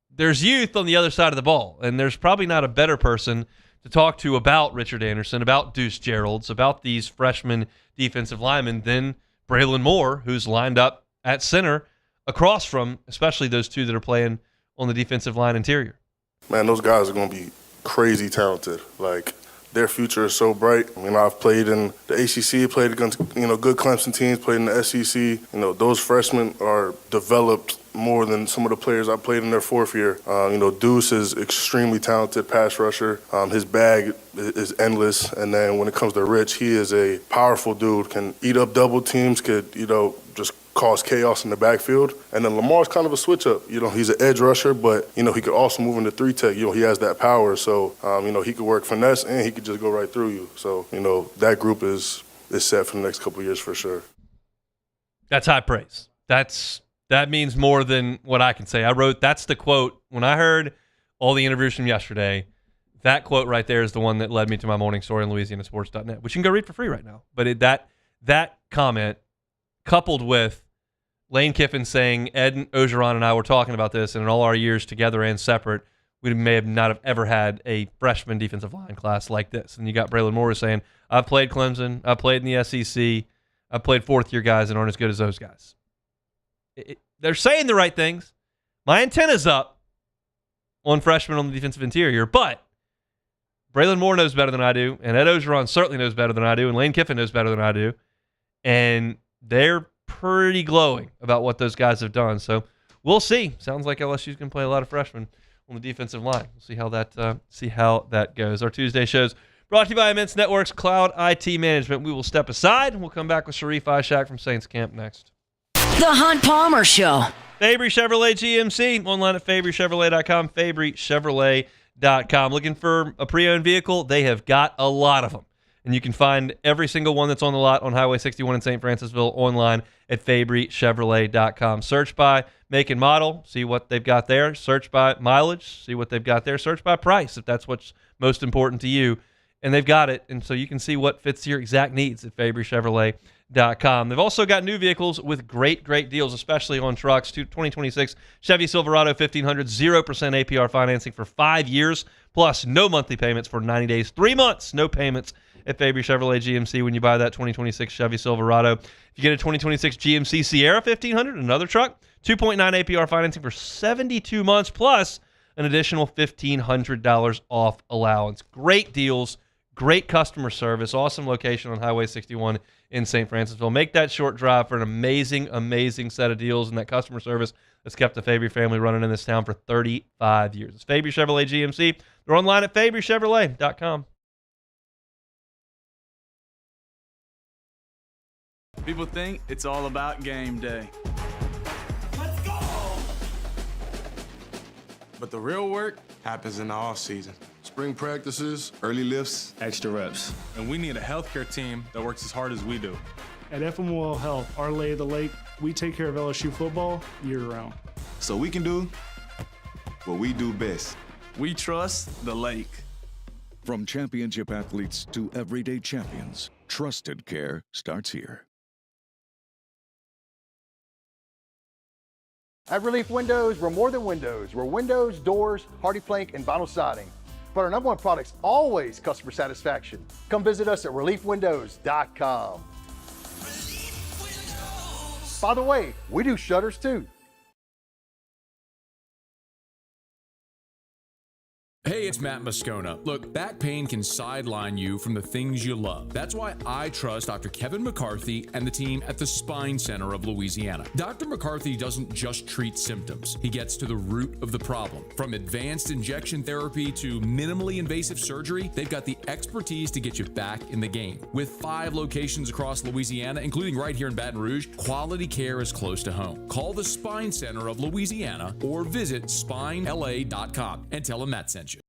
There's youth on the other side of the ball, and there's probably not a better person to talk to about Richard Anderson, about Deuce Geralds, about these freshman defensive linemen than Braylon Moore, who's lined up at center across from especially those two that are playing on the defensive line interior. Man, those guys are going to be crazy talented. Like, their future is so bright. I've played in the ACC, played against, good Clemson teams, played in the SEC. Those freshmen are developed more than some of the players I played in their 4th year. Deuce is extremely talented pass rusher. His bag is endless. And then when it comes to Rich, he is a powerful dude, can eat up double teams, could, just cause chaos in the backfield. And then Lamar's kind of a switch up. He's an edge rusher, but, he could also move into 3-tech. He has that power. So, he could work finesse and he could just go right through you. So, that group is set for the next couple of years for sure. That's high praise. That means more than what I can say. That's the quote. When I heard all the interviews from yesterday, that quote right there is the one that led me to my morning story on LouisianaSports.net, which you can go read for free right now. But that comment, coupled with Lane Kiffin saying, Ed Ogeron and I were talking about this, and in all our years together and separate, we may not have ever had a freshman defensive line class like this. And you got Braylon Moore saying, I've played Clemson, I've played in the SEC, I've played 4th-year guys that aren't as good as those guys. They're saying the right things. My antenna's up on freshmen on the defensive interior, but Braylon Moore knows better than I do, and Ed Ogeron certainly knows better than I do, and Lane Kiffin knows better than I do, and they're pretty glowing about what those guys have done. So we'll see. Sounds like LSU's going to play a lot of freshmen on the defensive line. We'll see how that goes. Our Tuesday shows brought to you by Immense Networks Cloud IT Management. We will step aside, and we'll come back with Sharif Ishak from Saints Camp next. The Hunt Palmer Show. Fabry Chevrolet GMC. Online at FabryChevrolet.com, FabryChevrolet.com. Looking for a pre-owned vehicle? They have got a lot of them. And you can find every single one that's on the lot on Highway 61 in St. Francisville online at FabryChevrolet.com. Search by make and model, see what they've got there. Search by mileage, see what they've got there. Search by price, if that's what's most important to you. And they've got it, and so you can see what fits your exact needs at FabryChevrolet.com. They've also got new vehicles with great deals, especially on trucks. 2026 Chevy Silverado 1500, 0% APR financing for 5 years, plus no monthly payments for 90 days. 3 months, no payments at Fabry Chevrolet GMC when you buy that 2026 Chevy Silverado. If you get a 2026 GMC Sierra 1500, another truck, 2.9 APR financing for 72 months, plus an additional $1,500 off allowance. Great deals. Great customer service, awesome location on Highway 61 in St. Francisville. Make that short drive for an amazing set of deals and that customer service that's kept the Fabry family running in this town for 35 years. It's Fabry Chevrolet GMC. They're online at FabryChevrolet.com. People think it's all about game day. Let's go! But the real work happens in the off season. Spring practices, early lifts, Extra reps. And we need a healthcare team that works as hard as we do. At FMOL Health, our lay of the lake, we take care of LSU football year-round. So we can do what we do best. We trust the lake. From championship athletes to everyday champions, trusted care starts here. At Relief Windows, we're more than windows. We're windows, doors, hardy plank, and vinyl siding. But our number one product's always customer satisfaction. Come visit us at ReliefWindows.com. By the way, we do shutters too. Hey, it's Matt Moscona. Look, back pain can sideline you from the things you love. That's why I trust Dr. Kevin McCarthy and the team at the Spine Center of Louisiana. Dr. McCarthy doesn't just treat symptoms. He gets to the root of the problem. From advanced injection therapy to minimally invasive surgery, they've got the expertise to get you back in the game. With 5 locations across Louisiana, including right here in Baton Rouge, quality care is close to home. Call the Spine Center of Louisiana or visit spinela.com and tell them Matt sent you.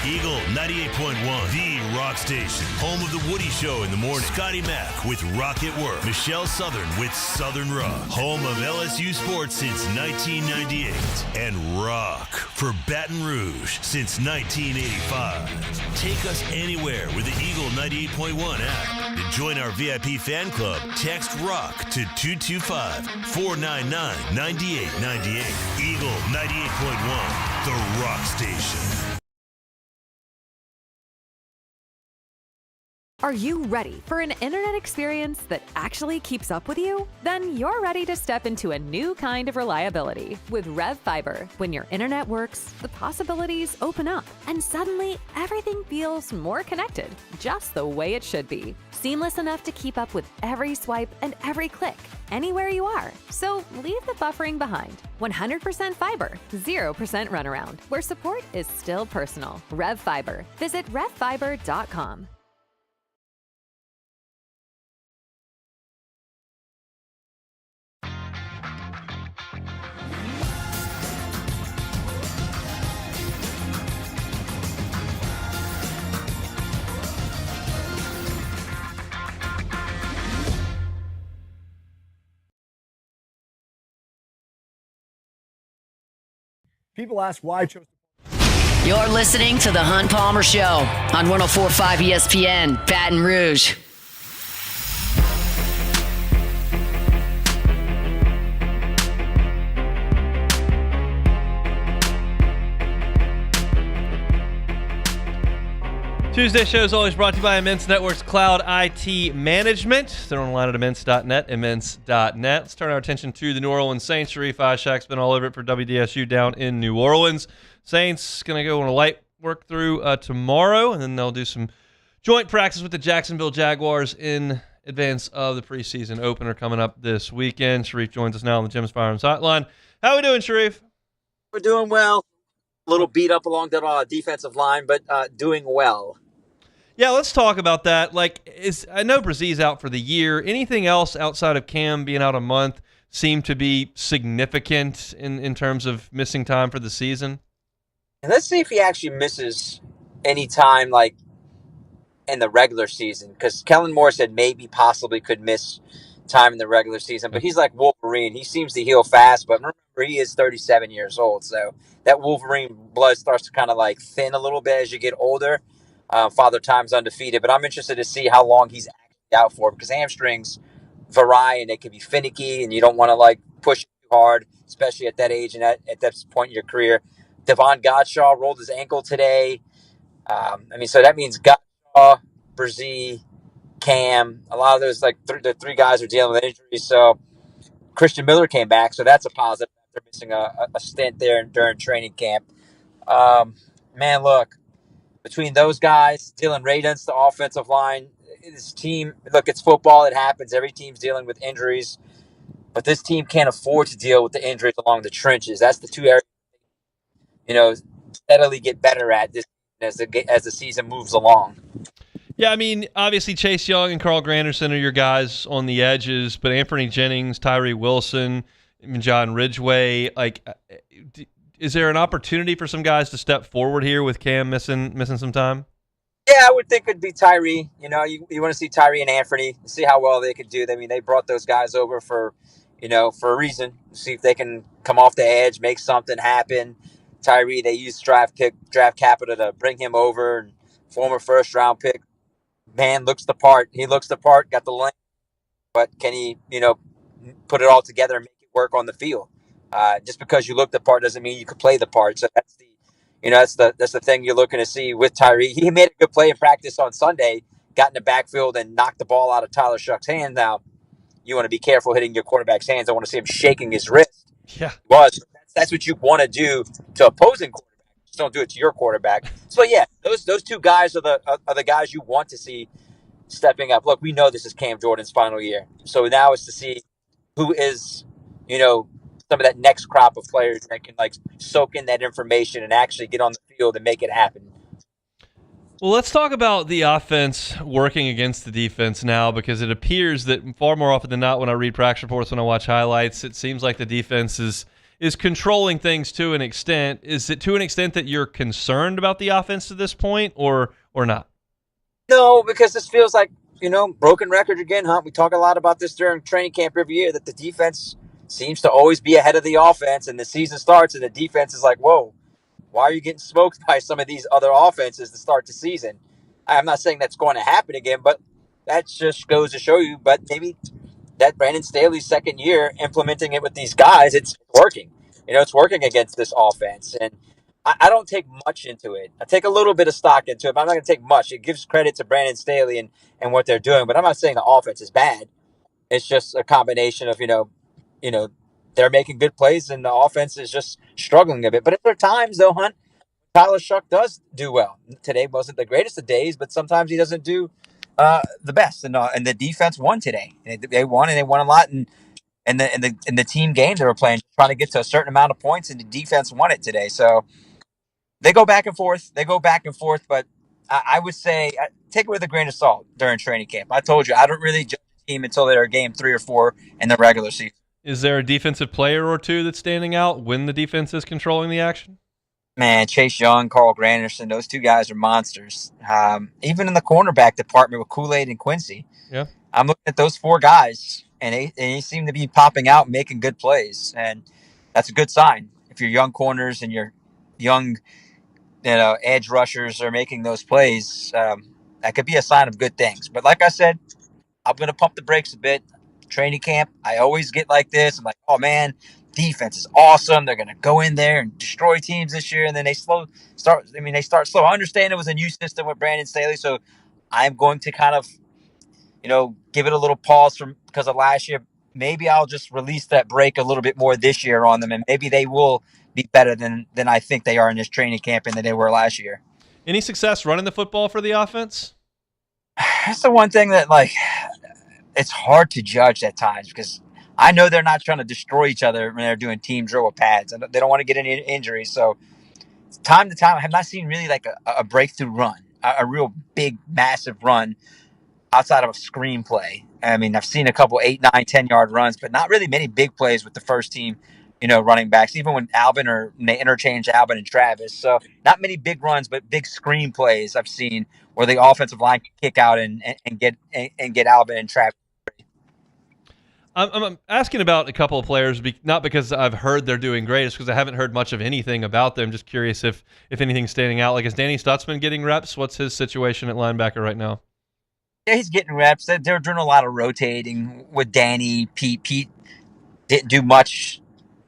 Eagle 98.1, the rock station. Home of the Woody Show in the morning. Scotty Mack with Rock at Work. Michelle Southern with Southern Rock. Home of LSU sports since 1998. And rock for Baton Rouge since 1985. Take us anywhere with the Eagle 98.1 app. To join our VIP fan club, text ROCK to 225-499-9898. Eagle 98.1, the rock station. Are you ready for an internet experience that actually keeps up with you? Then you're ready to step into a new kind of reliability with Rev Fiber. When your internet works, the possibilities open up, and suddenly everything feels more connected, just the way it should be. Seamless enough to keep up with every swipe and every click, anywhere you are. So leave the buffering behind. 100% fiber, 0% runaround, where support is still personal. Rev Fiber. Visit revfiber.com. People ask why I chose. You're listening to The Hunt Palmer Show on 104.5 ESPN, Baton Rouge. Tuesday show is always brought to you by Immense Networks Cloud IT Management. They're online at immense.net, immense.net. Let's turn our attention to the New Orleans Saints. Sharif Ishaq's been all over it for WDSU down in New Orleans. Saints going to go on a light work through tomorrow, and then they'll do some joint practice with the Jacksonville Jaguars in advance of the preseason opener coming up this weekend. Sharif joins us now on the Jim's Firearms Hotline. How are we doing, Sharif? We're doing well. A little beat up along the defensive line, but doing well. Yeah, let's talk about that. I know Brazil's out for the year. Anything else outside of Cam being out a month seem to be significant in terms of missing time for the season? And let's see if he actually misses any time, like in the regular season, because Kellen Moore said maybe possibly could miss time in the regular season, but he's like Wolverine. He seems to heal fast, but remember, he is 37 years old, so that Wolverine blood starts to kind of like thin a little bit as you get older. Father Time's undefeated, but I'm interested to see how long he's actually out for, because hamstrings vary and they can be finicky, and you don't want to like push too hard, especially at that age and at that point in your career. Devon Godshaw rolled his ankle today. So that means Godshaw, Brzee, Cam, a lot of those, like the three guys are dealing with injuries. So Christian Miller came back, so that's a positive. They're missing a stint there during training camp. Man, look, between those guys, Dylan Radunz, the offensive line, this team, look, it's football. It happens. Every team's dealing with injuries, but this team can't afford to deal with the injuries along the trenches. That's the two areas, steadily get better at this as the season moves along. Yeah, I mean, obviously Chase Young and Carl Granderson are your guys on the edges, but Anthony Jennings, Tyree Wilson, even John Ridgeway, is there an opportunity for some guys to step forward here with Cam missing some time? Yeah, I would think it'd be Tyree. You want to see Tyree and Anthony, see how well they could do. I mean, they brought those guys over for a reason. See if they can come off the edge, make something happen. Tyree, they used draft capital to bring him over, and former first round pick. Man, looks the part. He looks the part, got the length, but can he, put it all together and make it work on the field? Just because you look the part doesn't mean you can play the part. So that's the thing you're looking to see with Tyree. He made a good play in practice on Sunday, got in the backfield and knocked the ball out of Tyler Shuck's hand. Now, you want to be careful hitting your quarterback's hands. I want to see him shaking his wrist. Yeah. That's what you want to do to opposing quarterbacks. Just don't do it to your quarterback. So, yeah, those two guys are the guys you want to see stepping up. Look, we know this is Cam Jordan's final year. So now it's to see who is, some of that next crop of players that can like soak in that information and actually get on the field and make it happen. Well, let's talk about the offense working against the defense now, because it appears that far more often than not, when I read practice reports, when I watch highlights, it seems like the defense is controlling things to an extent. Is it to an extent that you're concerned about the offense to this point, or not? No, because this feels like, broken record again, huh? We talk a lot about this during training camp every year, that the defense seems to always be ahead of the offense, and the season starts and the defense is like, whoa, why are you getting smoked by some of these other offenses to start the season? I'm not saying that's going to happen again, but that just goes to show you, but maybe that Brandon Staley's second year implementing it with these guys, it's working. It's working against this offense. And I don't take much into it. I take a little bit of stock into it, but I'm not going to take much. It gives credit to Brandon Staley and what they're doing, but I'm not saying the offense is bad. It's just a combination of, they're making good plays and the offense is just struggling a bit. But there are times, though, Hunt, Tyler Shuck does do well. Today wasn't the greatest of days, but sometimes he doesn't do the best. And the defense won today. They won, and they won a lot. And in the team games they were playing, trying to get to a certain amount of points, and the defense won it today. So they go back and forth. But I would say take it with a grain of salt during training camp. I told you, I don't really judge a team until they're game 3 or 4 in the regular season. Is there a defensive player or two that's standing out when the defense is controlling the action? Man, Chase Young, Carl Granderson, those two guys are monsters. Even in the cornerback department with Kool-Aid and Quincy. Yeah. I'm looking at those 4 guys, and they seem to be popping out and making good plays. And that's a good sign. If your young corners and your young edge rushers are making those plays, that could be a sign of good things. But like I said, I'm going to pump the brakes a bit. Training camp, I always get like this. I'm like, oh, man, defense is awesome. They're going to go in there and destroy teams this year. And then they start slow. I understand it was a new system with Brandon Staley, so I'm going to kind of, give it a little pause because of last year. Maybe I'll just release that break a little bit more this year on them, and maybe they will be better than I think they are in this training camp and than they were last year. Any success running the football for the offense? That's the one thing that, it's hard to judge at times, because I know they're not trying to destroy each other when they're doing team drill with pads. And they don't want to get any injuries. So time to time, I have not seen really like a breakthrough run, a real big, massive run outside of a screenplay. I mean, I've seen a couple 8, 9, 10-yard runs, but not really many big plays with the first team, running backs, even when when they interchange Albin and Travis. So not many big runs, but big screen plays I've seen where the offensive line can kick out and get Albin and Travis. I'm asking about a couple of players, not because I've heard they're doing great, it's because I haven't heard much of anything about them. Just curious if anything's standing out. Like, is Danny Stutzman getting reps? What's his situation at linebacker right now? Yeah, he's getting reps. They're doing a lot of rotating with Danny. Pete didn't do much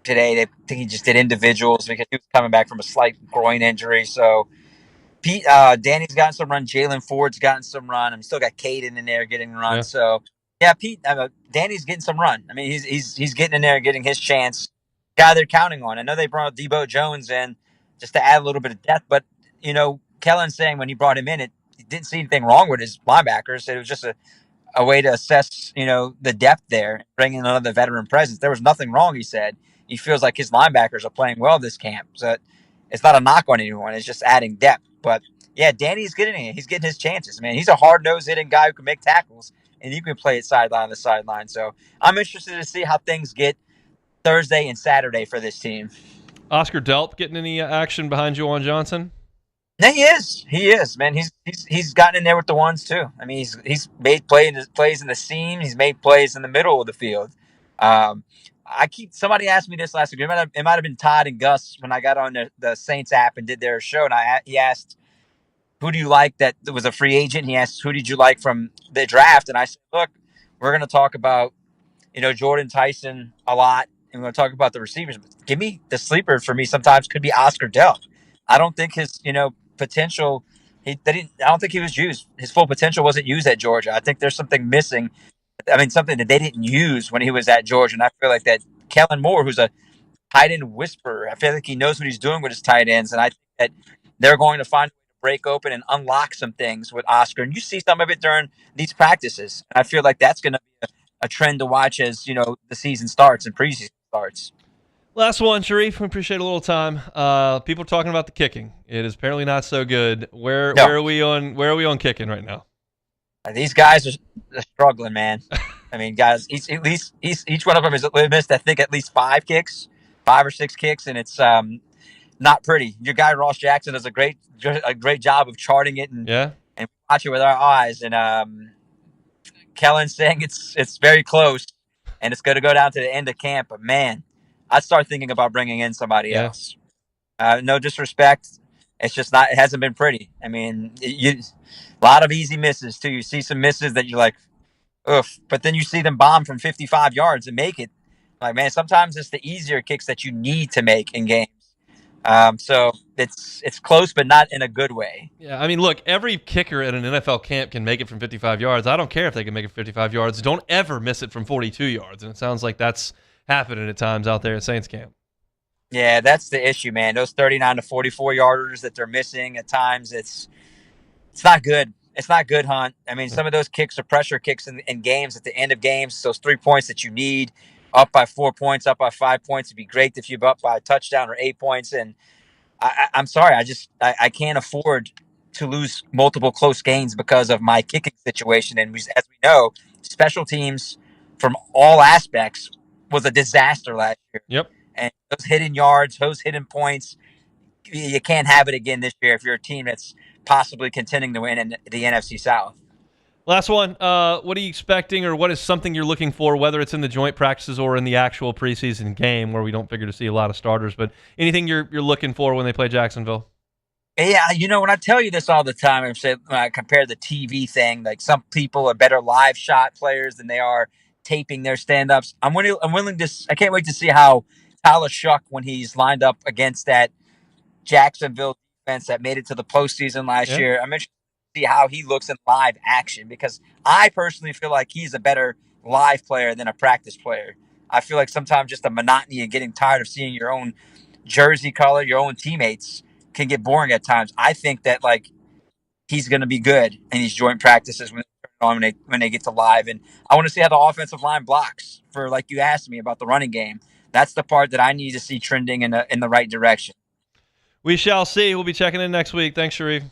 today. I think he just did individuals because he was coming back from a slight groin injury. So Danny's gotten some run. Jalen Ford's gotten some run. I mean, still got Caden in there getting run. Yeah. So yeah, Danny's getting some run. I mean, he's getting in there, getting his chance. Guy they're counting on. I know they brought Debo Jones in just to add a little bit of depth, but Kellen's saying when he brought him in, he didn't see anything wrong with his linebackers. It was just a way to assess, the depth there, bringing another veteran presence. There was nothing wrong, he said. He feels like his linebackers are playing well this camp. So it's not a knock on anyone. It's just adding depth. But, yeah, Danny's getting it. He's getting his chances, man. He's a hard-nosed hitting guy who can make tackles, and you can play it sideline to sideline. So I'm interested to see how things get Thursday and Saturday for this team. Oscar Delp getting any action behind Juwan Johnson? No, he is, man. He's gotten in there with the ones too. I mean, he's made plays in the seam. He's made plays in the middle of the field. Somebody asked me this last week. It might have been Todd and Gus when I got on the Saints app and did their show, and he asked, "Who do you like that was a free agent?" He asked, "Who did you like from the draft?" And I said, "Look, we're going to talk about Jordan Tyson a lot, and we're going to talk about the receivers. But give me the sleeper for me. Sometimes could be Oscar Delp. I don't think his potential. I don't think he was used. His full potential wasn't used at Georgia. I think there's something missing. I mean, something that they didn't use when he was at Georgia. And I feel like that Kellen Moore, who's a tight end whisperer, I feel like he knows what he's doing with his tight ends. And I think that they're going to find a way to break open and unlock some things with Oscar. And you see some of it during these practices. And I feel like that's going to be a trend to watch as the season starts and preseason starts. Last one, Sharif. We appreciate a little time. People are talking about the kicking. It is apparently not so good. Where are we on kicking right now? These guys are struggling, man. I mean, guys, each one of them has missed, I think, at least 5 or 6 kicks, and it's not pretty. Your guy Ross Jackson does a great job of charting it and watch it with our eyes. And Kellen's saying it's very close, and it's going to go down to the end of camp. But man, I'd start thinking about bringing in somebody else. No disrespect. It's just not. It hasn't been pretty. I mean, a lot of easy misses too. You see some misses that you're like, oof. But then you see them bomb from 55 yards and make it. Like, man, sometimes it's the easier kicks that you need to make in games. So it's close, but not in a good way. Yeah, I mean, look, every kicker at an NFL camp can make it from 55 yards. I don't care if they can make it 55 yards. Don't ever miss it from 42 yards. And it sounds like that's happening at times out there at Saints camp. Yeah, that's the issue, man. Those 39 to 44 yarders that they're missing at times, it's not good. It's not good, Hunt. I mean, some of those kicks are pressure kicks in games at the end of games. Those 3 points that you need, up by 4 points, up by 5 points. It'd be great if you're up by a touchdown or 8 points. And I'm sorry, I can't afford to lose multiple close games because of my kicking situation. And as we know, special teams from all aspects was a disaster last year. Yep. And those hidden yards, those hidden points, you can't have it again this year if you're a team that's possibly contending to win in the NFC South. Last one. What are you expecting, or what is something you're looking for, whether it's in the joint practices or in the actual preseason game where we don't figure to see a lot of starters, but anything you're looking for when they play Jacksonville? Yeah, when I tell you this all the time, when I compare the TV thing, like some people are better live shot players than they are taping their stand-ups. I can't wait to see how Tyler Shuck, when he's lined up against that Jacksonville defense that made it to the postseason last year, I'm interested to see how he looks in live action, because I personally feel like he's a better live player than a practice player. I feel like sometimes just the monotony and getting tired of seeing your own jersey color, your own teammates, can get boring at times. I think that he's going to be good in these joint practices when they get to live, and I want to see how the offensive line blocks for, like you asked me about the running game. That's the part that I need to see trending in the right direction. We shall see. We'll be checking in next week. Thanks, Sharif.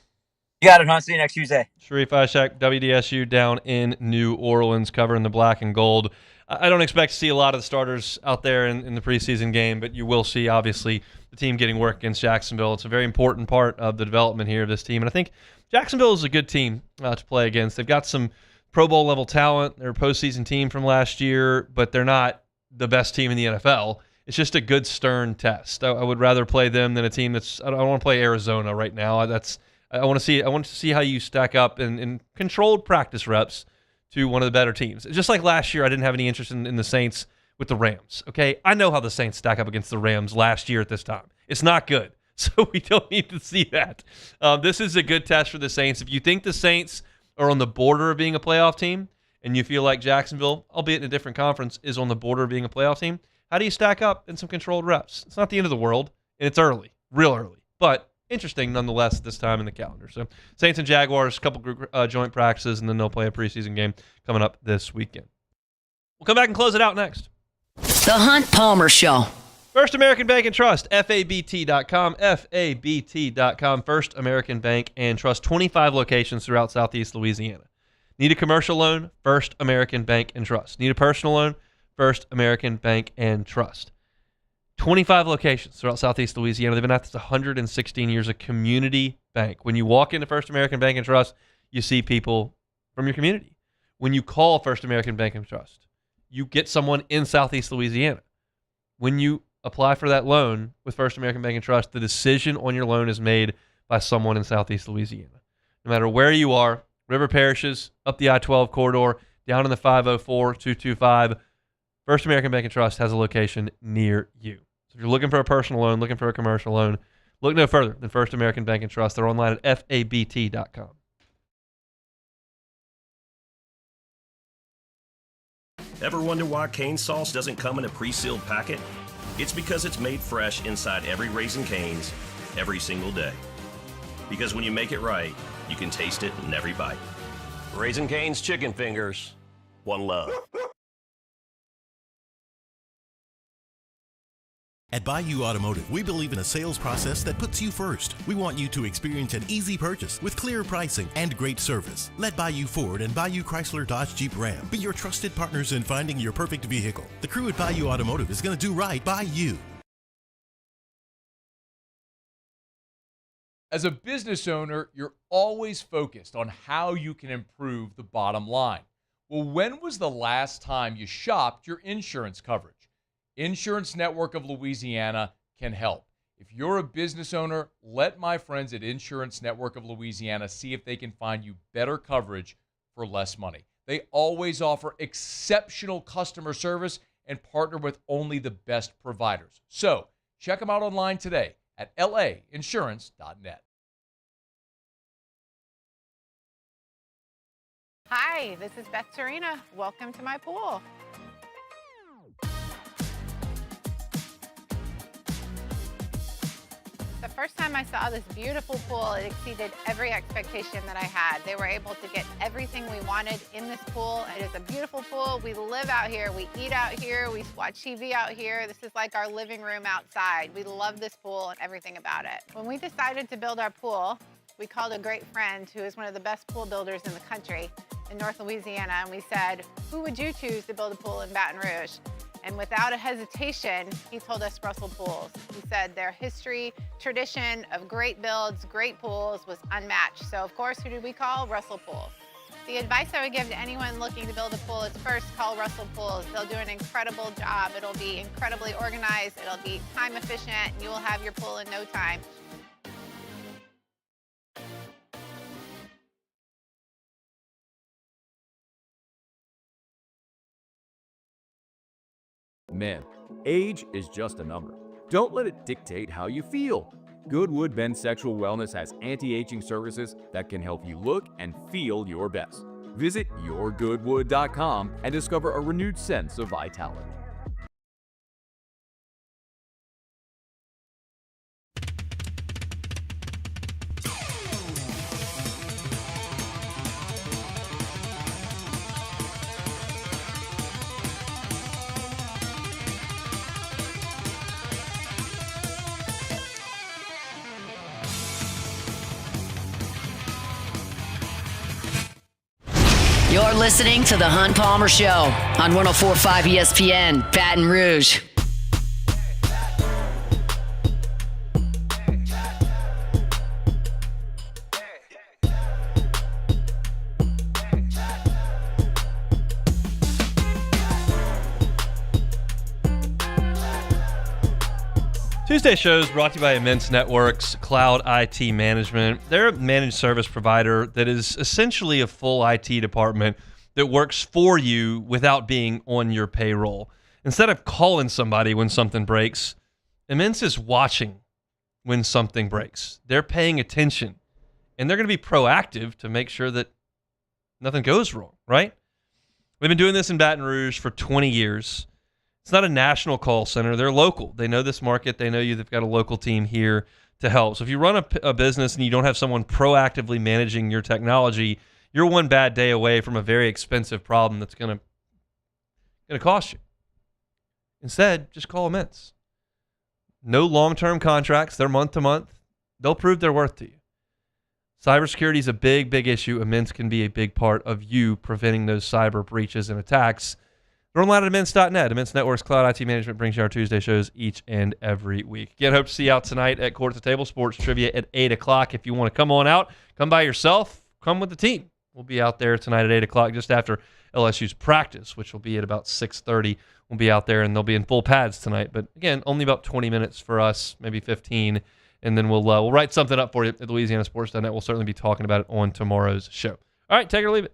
You got it, Hunt. See you next Tuesday. Sharif Ishak, WDSU down in New Orleans, covering the black and gold. I don't expect to see a lot of the starters out there in the preseason game, but you will see, obviously, the team getting work against Jacksonville. It's a very important part of the development here of this team. And I think Jacksonville is a good team to play against. They've got some Pro Bowl level talent. They're a postseason team from last year, but they're not the best team in the NFL. It's just a good stern test. I would rather play them than a team that's. I don't want to play Arizona right now. I want to see how you stack up in controlled practice reps to one of the better teams. Just like last year, I didn't have any interest in the Saints with the Rams. Okay, I know how the Saints stack up against the Rams last year at this time. It's not good, so we don't need to see that. This is a good test for the Saints. If you think the Saints are on the border of being a playoff team, and you feel like Jacksonville, albeit in a different conference, is on the border of being a playoff team, how do you stack up in some controlled reps? It's not the end of the world, and it's early, real early, but interesting nonetheless this time in the calendar. So Saints and Jaguars, a couple group joint practices, and then they'll play a preseason game coming up this weekend. We'll come back and close it out next. The Hunt Palmer Show. First American Bank and Trust, FABT.com, FABT.com, First American Bank and Trust, 25 locations throughout Southeast Louisiana. Need a commercial loan? First American Bank and Trust. Need a personal loan? First American Bank and Trust. 25 locations throughout Southeast Louisiana. They've been at this 116 years, a community bank. When you walk into First American Bank and Trust, you see people from your community. When you call First American Bank and Trust, you get someone in Southeast Louisiana. When you apply for that loan with First American Bank and Trust, the decision on your loan is made by someone in Southeast Louisiana. No matter where you are, river parishes, up the I-12 corridor, down in the 504, 225, First American Bank and Trust has a location near you. So if you're looking for a personal loan, looking for a commercial loan, look no further than First American Bank and Trust. They're online at FABT.com. Ever wonder why cane sauce doesn't come in a pre-sealed packet? It's because it's made fresh inside every Raising Cane's every single day. Because when you make it right, you can taste it in every bite. Raising Cane's chicken fingers, one love. At Bayou Automotive, we believe in a sales process that puts you first. We want you to experience an easy purchase with clear pricing and great service. Let Bayou Ford and Bayou Chrysler Dodge Jeep Ram be your trusted partners in finding your perfect vehicle. The crew at Bayou Automotive is going to do right by you. As a business owner, you're always focused on how you can improve the bottom line. Well, when was the last time you shopped your insurance coverage? Insurance Network of Louisiana can help. If you're a business owner, let my friends at Insurance Network of Louisiana see if they can find you better coverage for less money. They always offer exceptional customer service and partner with only the best providers. So check them out online today at lainsurance.net. Hi, this is Beth Serena. Welcome to my pool. The first time I saw this beautiful pool, it exceeded every expectation that I had. They were able to get everything we wanted in this pool. It is a beautiful pool. We live out here, we eat out here, we watch TV out here. This is like our living room outside. We love this pool and everything about it. When we decided to build our pool, we called a great friend who is one of the best pool builders in the country in North Louisiana, and we said, who would you choose to build a pool in Baton Rouge? And without a hesitation, he told us Russell Pools. He said their history, tradition of great builds, great pools was unmatched. So of course, who did we call? Russell Pools. The advice I would give to anyone looking to build a pool is first call Russell Pools. They'll do an incredible job. It'll be incredibly organized. It'll be time efficient, and you will have your pool in no time. Men, age is just a number. Don't let it dictate how you feel. Goodwood Men's Sexual Wellness has anti-aging services that can help you look and feel your best. Visit yourgoodwood.com and discover a renewed sense of vitality. You're listening to The Hunt Palmer Show on 104.5 ESPN, Baton Rouge. Tuesday shows brought to you by Immense Networks Cloud IT Management. They're a managed service provider that is essentially a full IT department that works for you without being on your payroll. Instead of calling somebody when something breaks, Immense is watching when something breaks. They're paying attention, and they're going to be proactive to make sure that nothing goes wrong, right? We've been doing this in Baton Rouge for 20 years. It's not a national call center. They're local. They know this market. They know you. They've got a local team here to help. So if you run a business and you don't have someone proactively managing your technology, you're one bad day away from a very expensive problem that's going to cost you. Instead, just call Immense. No long-term contracts. They're month to month. They'll prove their worth to you. Cybersecurity is a big, big issue. Immense can be a big part of you preventing those cyber breaches and attacks. They're online at immense.net. Immense Networks Cloud IT Management brings you our Tuesday shows each and every week. Again, hope to see you out tonight at Court at the Table Sports Trivia at 8 o'clock. If you want to come on out, come by yourself, come with the team. We'll be out there tonight at 8 o'clock just after LSU's practice, which will be at about 6:30. We'll be out there, and they'll be in full pads tonight. But, again, only about 20 minutes for us, maybe 15, and then we'll write something up for you at LouisianaSports.net. We'll certainly be talking about it on tomorrow's show. All right, take it or leave it.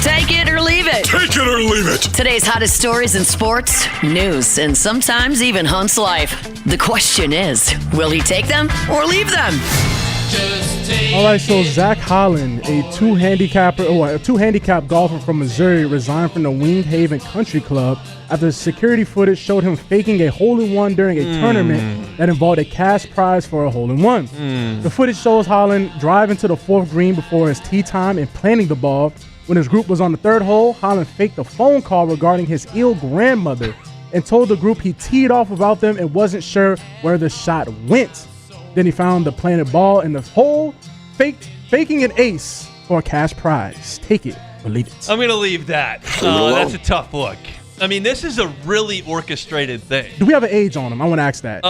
Take it or leave it. Take it or leave it. Today's hottest stories in sports, news, and sometimes even Hunt's life. The question is, will he take them or leave them? All right, so Zach Holland, a two-handicap golfer from Missouri, resigned from the Winged Haven Country Club after security footage showed him faking a hole-in-one during a tournament that involved a cash prize for a hole-in-one. The footage shows Holland driving to the fourth green before his tee time and planting the ball. When his group was on the third hole, Holland faked a phone call regarding his ill grandmother and told the group he teed off without them and wasn't sure where the shot went. Then he found the planted ball in the hole, faking an ace for a cash prize. Take it or leave it. I'm going to leave that. That's a tough look. I mean, this is a really orchestrated thing. Do we have an age on him? I want to ask that.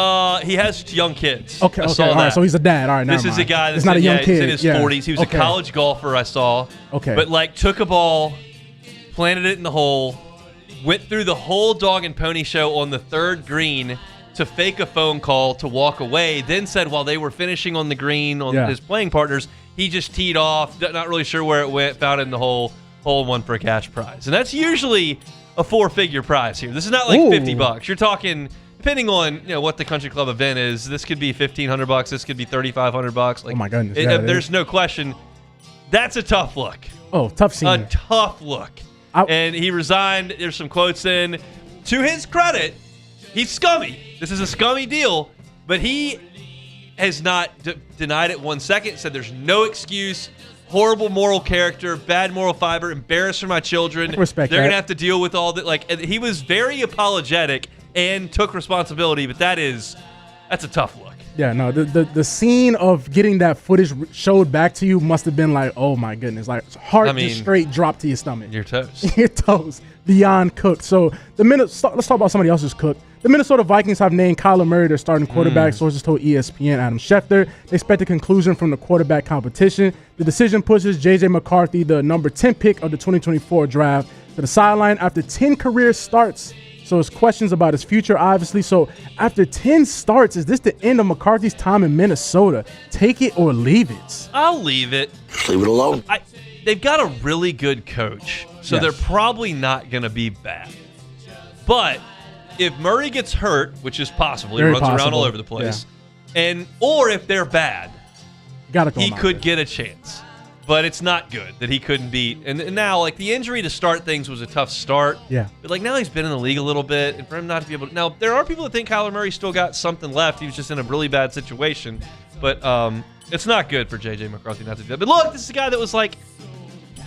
He has young kids. Okay, all right, so he's a dad. All right, this is a guy that's not a young kid. He's in his 40s. He was a college golfer, I saw. Okay. But, took a ball, planted it in the hole, went through the whole dog and pony show on the third green to fake a phone call to walk away, then said while they were finishing on the green on his playing partners, he just teed off, not really sure where it went, found it in the hole one for a cash prize. And that's usually a four-figure prize here. This is not like $50. You're talking, depending on what the country club event is, this could be $1,500. This could be $3,500. Oh my goodness! There's no question. That's a tough look. Oh, tough scene. A tough look. And he resigned. There's some quotes in. To his credit, he's scummy. This is a scummy deal, but he has not denied it 1 second. Said there's no excuse. Horrible moral character, bad moral fiber, embarrassed for my children. Respect They're that. going to have to deal with all that. And he was very apologetic and took responsibility, but that's a tough look. Yeah, no, the scene of getting that footage showed back to you must have been like, oh my goodness, heart just straight drop to your stomach. Your toes. Your toes. Beyond cooked. So let's talk about somebody else's cooked. The Minnesota Vikings have named Kyler Murray their starting quarterback, sources told ESPN. Adam Schefter. They expect a conclusion from the quarterback competition. The decision pushes J.J. McCarthy, the number 10 pick of the 2024 draft, to the sideline after 10 career starts. So it's questions about his future, obviously. So after 10 starts, is this the end of McCarthy's time in Minnesota? Take it or leave it. I'll leave it. Leave it alone. They've got a really good coach, so they're probably not going to be bad. But if Murray gets hurt, which is possible, he runs around all over the place, or if they're bad, he could get a chance. But it's not good that he couldn't beat. And now, the injury to start things was a tough start. Yeah. But, now he's been in the league a little bit, and for him not to be able to... Now, there are people that think Kyler Murray still got something left. He was just in a really bad situation. But it's not good for J.J. McCarthy not to do that. But look, this is a guy that was,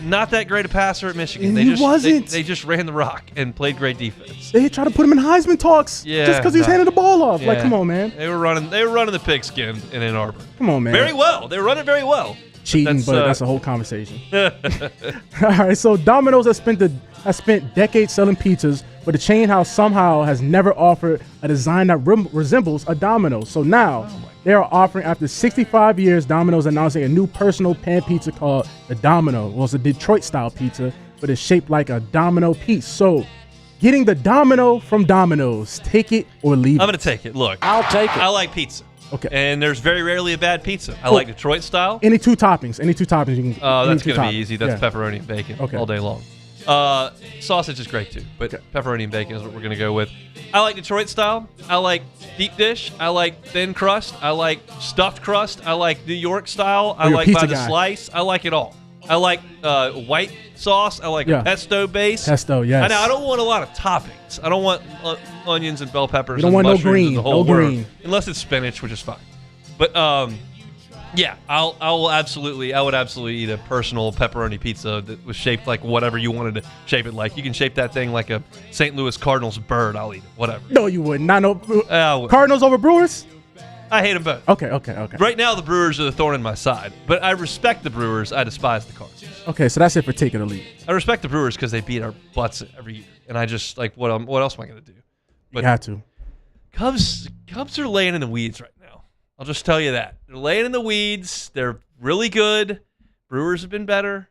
not that great a passer at Michigan. He wasn't. They just ran the rock and played great defense. They tried to put him in Heisman talks just because he was handing the ball off. Yeah. Come on, man. They were running the pigskin in Ann Arbor. Come on, man. Very well. They were running very well. cheating, but that's a whole conversation. All right, so Domino's has spent decades selling pizzas, but the chain house somehow has never offered a design that resembles a Domino's. So now they are offering, after 65 years, Domino's announcing a new personal pan pizza called the Domino. Well, it's a Detroit-style pizza, but it's shaped like a domino piece. So getting the Domino from Domino's, take it or leave it. I'm going to take it. Look, I'll take it. I like pizza. Okay. And there's very rarely a bad pizza. I like Detroit style. Any two toppings you can. Oh, that's going to be easy. That's pepperoni and bacon all day long. Sausage is great too, but pepperoni and bacon is what we're going to go with. I like Detroit style. I like deep dish. I like thin crust. I like stuffed crust. I like New York style. I like by the slice. I like it all. I like white sauce. I like a pesto base. Pesto, yes. I don't want a lot of toppings. I don't want onions and bell peppers. You don't and want no mushrooms green. and the whole No world, green. unless it's spinach, which is fine. But yeah, I would absolutely eat a personal pepperoni pizza that was shaped like whatever you wanted to shape it like. You can shape that thing like a St. Louis Cardinals bird. I'll eat it. Whatever. No, you wouldn't. Not no. Cardinals over Brewers? I hate them both. Okay. Right now, the Brewers are the thorn in my side, but I respect the Brewers. I despise the Cardinals. Okay, so that's it for take it or leave. I respect the Brewers because they beat our butts every year, and I just like what else am I going to do? But you have to. Cubs are laying in the weeds right now. I'll just tell you that. They're laying in the weeds. They're really good. Brewers have been better.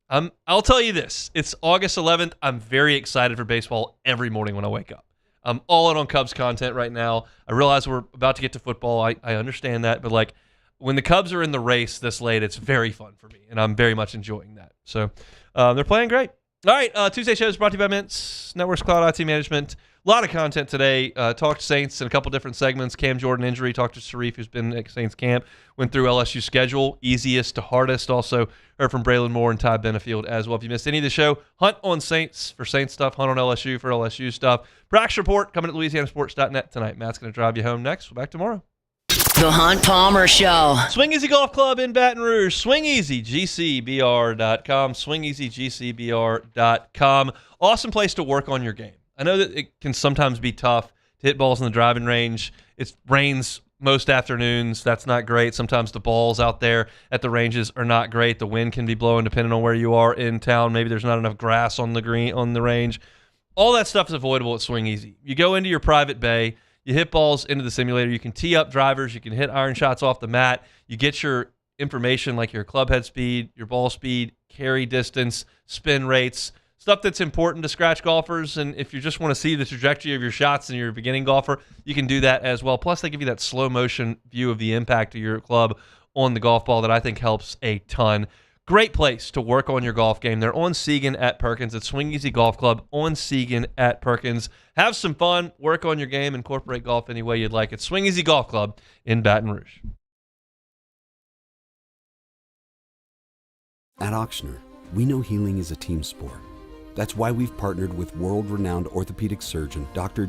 I'll tell you this. It's August 11th. I'm very excited for baseball every morning when I wake up. I'm all in on Cubs content right now. I realize we're about to get to football. I understand that. But, like, when the Cubs are in the race this late, it's very fun for me, and I'm very much enjoying that. So they're playing great. All right, Tuesday show is brought to you by Mintz, Networks Cloud IT Management. A lot of content today. Talked Saints in a couple different segments. Cam Jordan injury. Talked to Sharif, who's been at Saints camp. Went through LSU schedule, easiest to hardest. Also heard from Braylon Moore and Ty Benefield as well. If you missed any of the show, Hunt on Saints for Saints stuff. Hunt on LSU for LSU stuff. Practice report coming at LouisianaSports.net tonight. Matt's going to drive you home next. We'll back tomorrow. The Hunt Palmer Show. Swing Easy Golf Club in Baton Rouge. SwingEasyGCBR.com. SwingEasyGCBR.com. Awesome place to work on your game. I know that it can sometimes be tough to hit balls in the driving range. It rains most afternoons. That's not great. Sometimes the balls out there at the ranges are not great. The wind can be blowing depending on where you are in town. Maybe there's not enough grass on the green on the range. All that stuff is avoidable at Swing Easy. You go into your private bay. You hit balls into the simulator. You can tee up drivers. You can hit iron shots off the mat. You get your information like your club head speed, your ball speed, carry distance, spin rates, stuff that's important to scratch golfers. And if you just want to see the trajectory of your shots and you're a beginning golfer, you can do that as well. Plus, they give you that slow motion view of the impact of your club on the golf ball that I think helps a ton. Great place to work on your golf game. They're on Segan at Perkins. It's Swing Easy Golf Club on Segan at Perkins. Have some fun. Work on your game. Incorporate golf any way you'd like. It's Swing Easy Golf Club in Baton Rouge. At Auctioner, we know healing is a team sport. That's why we've partnered with world-renowned orthopedic surgeon Dr.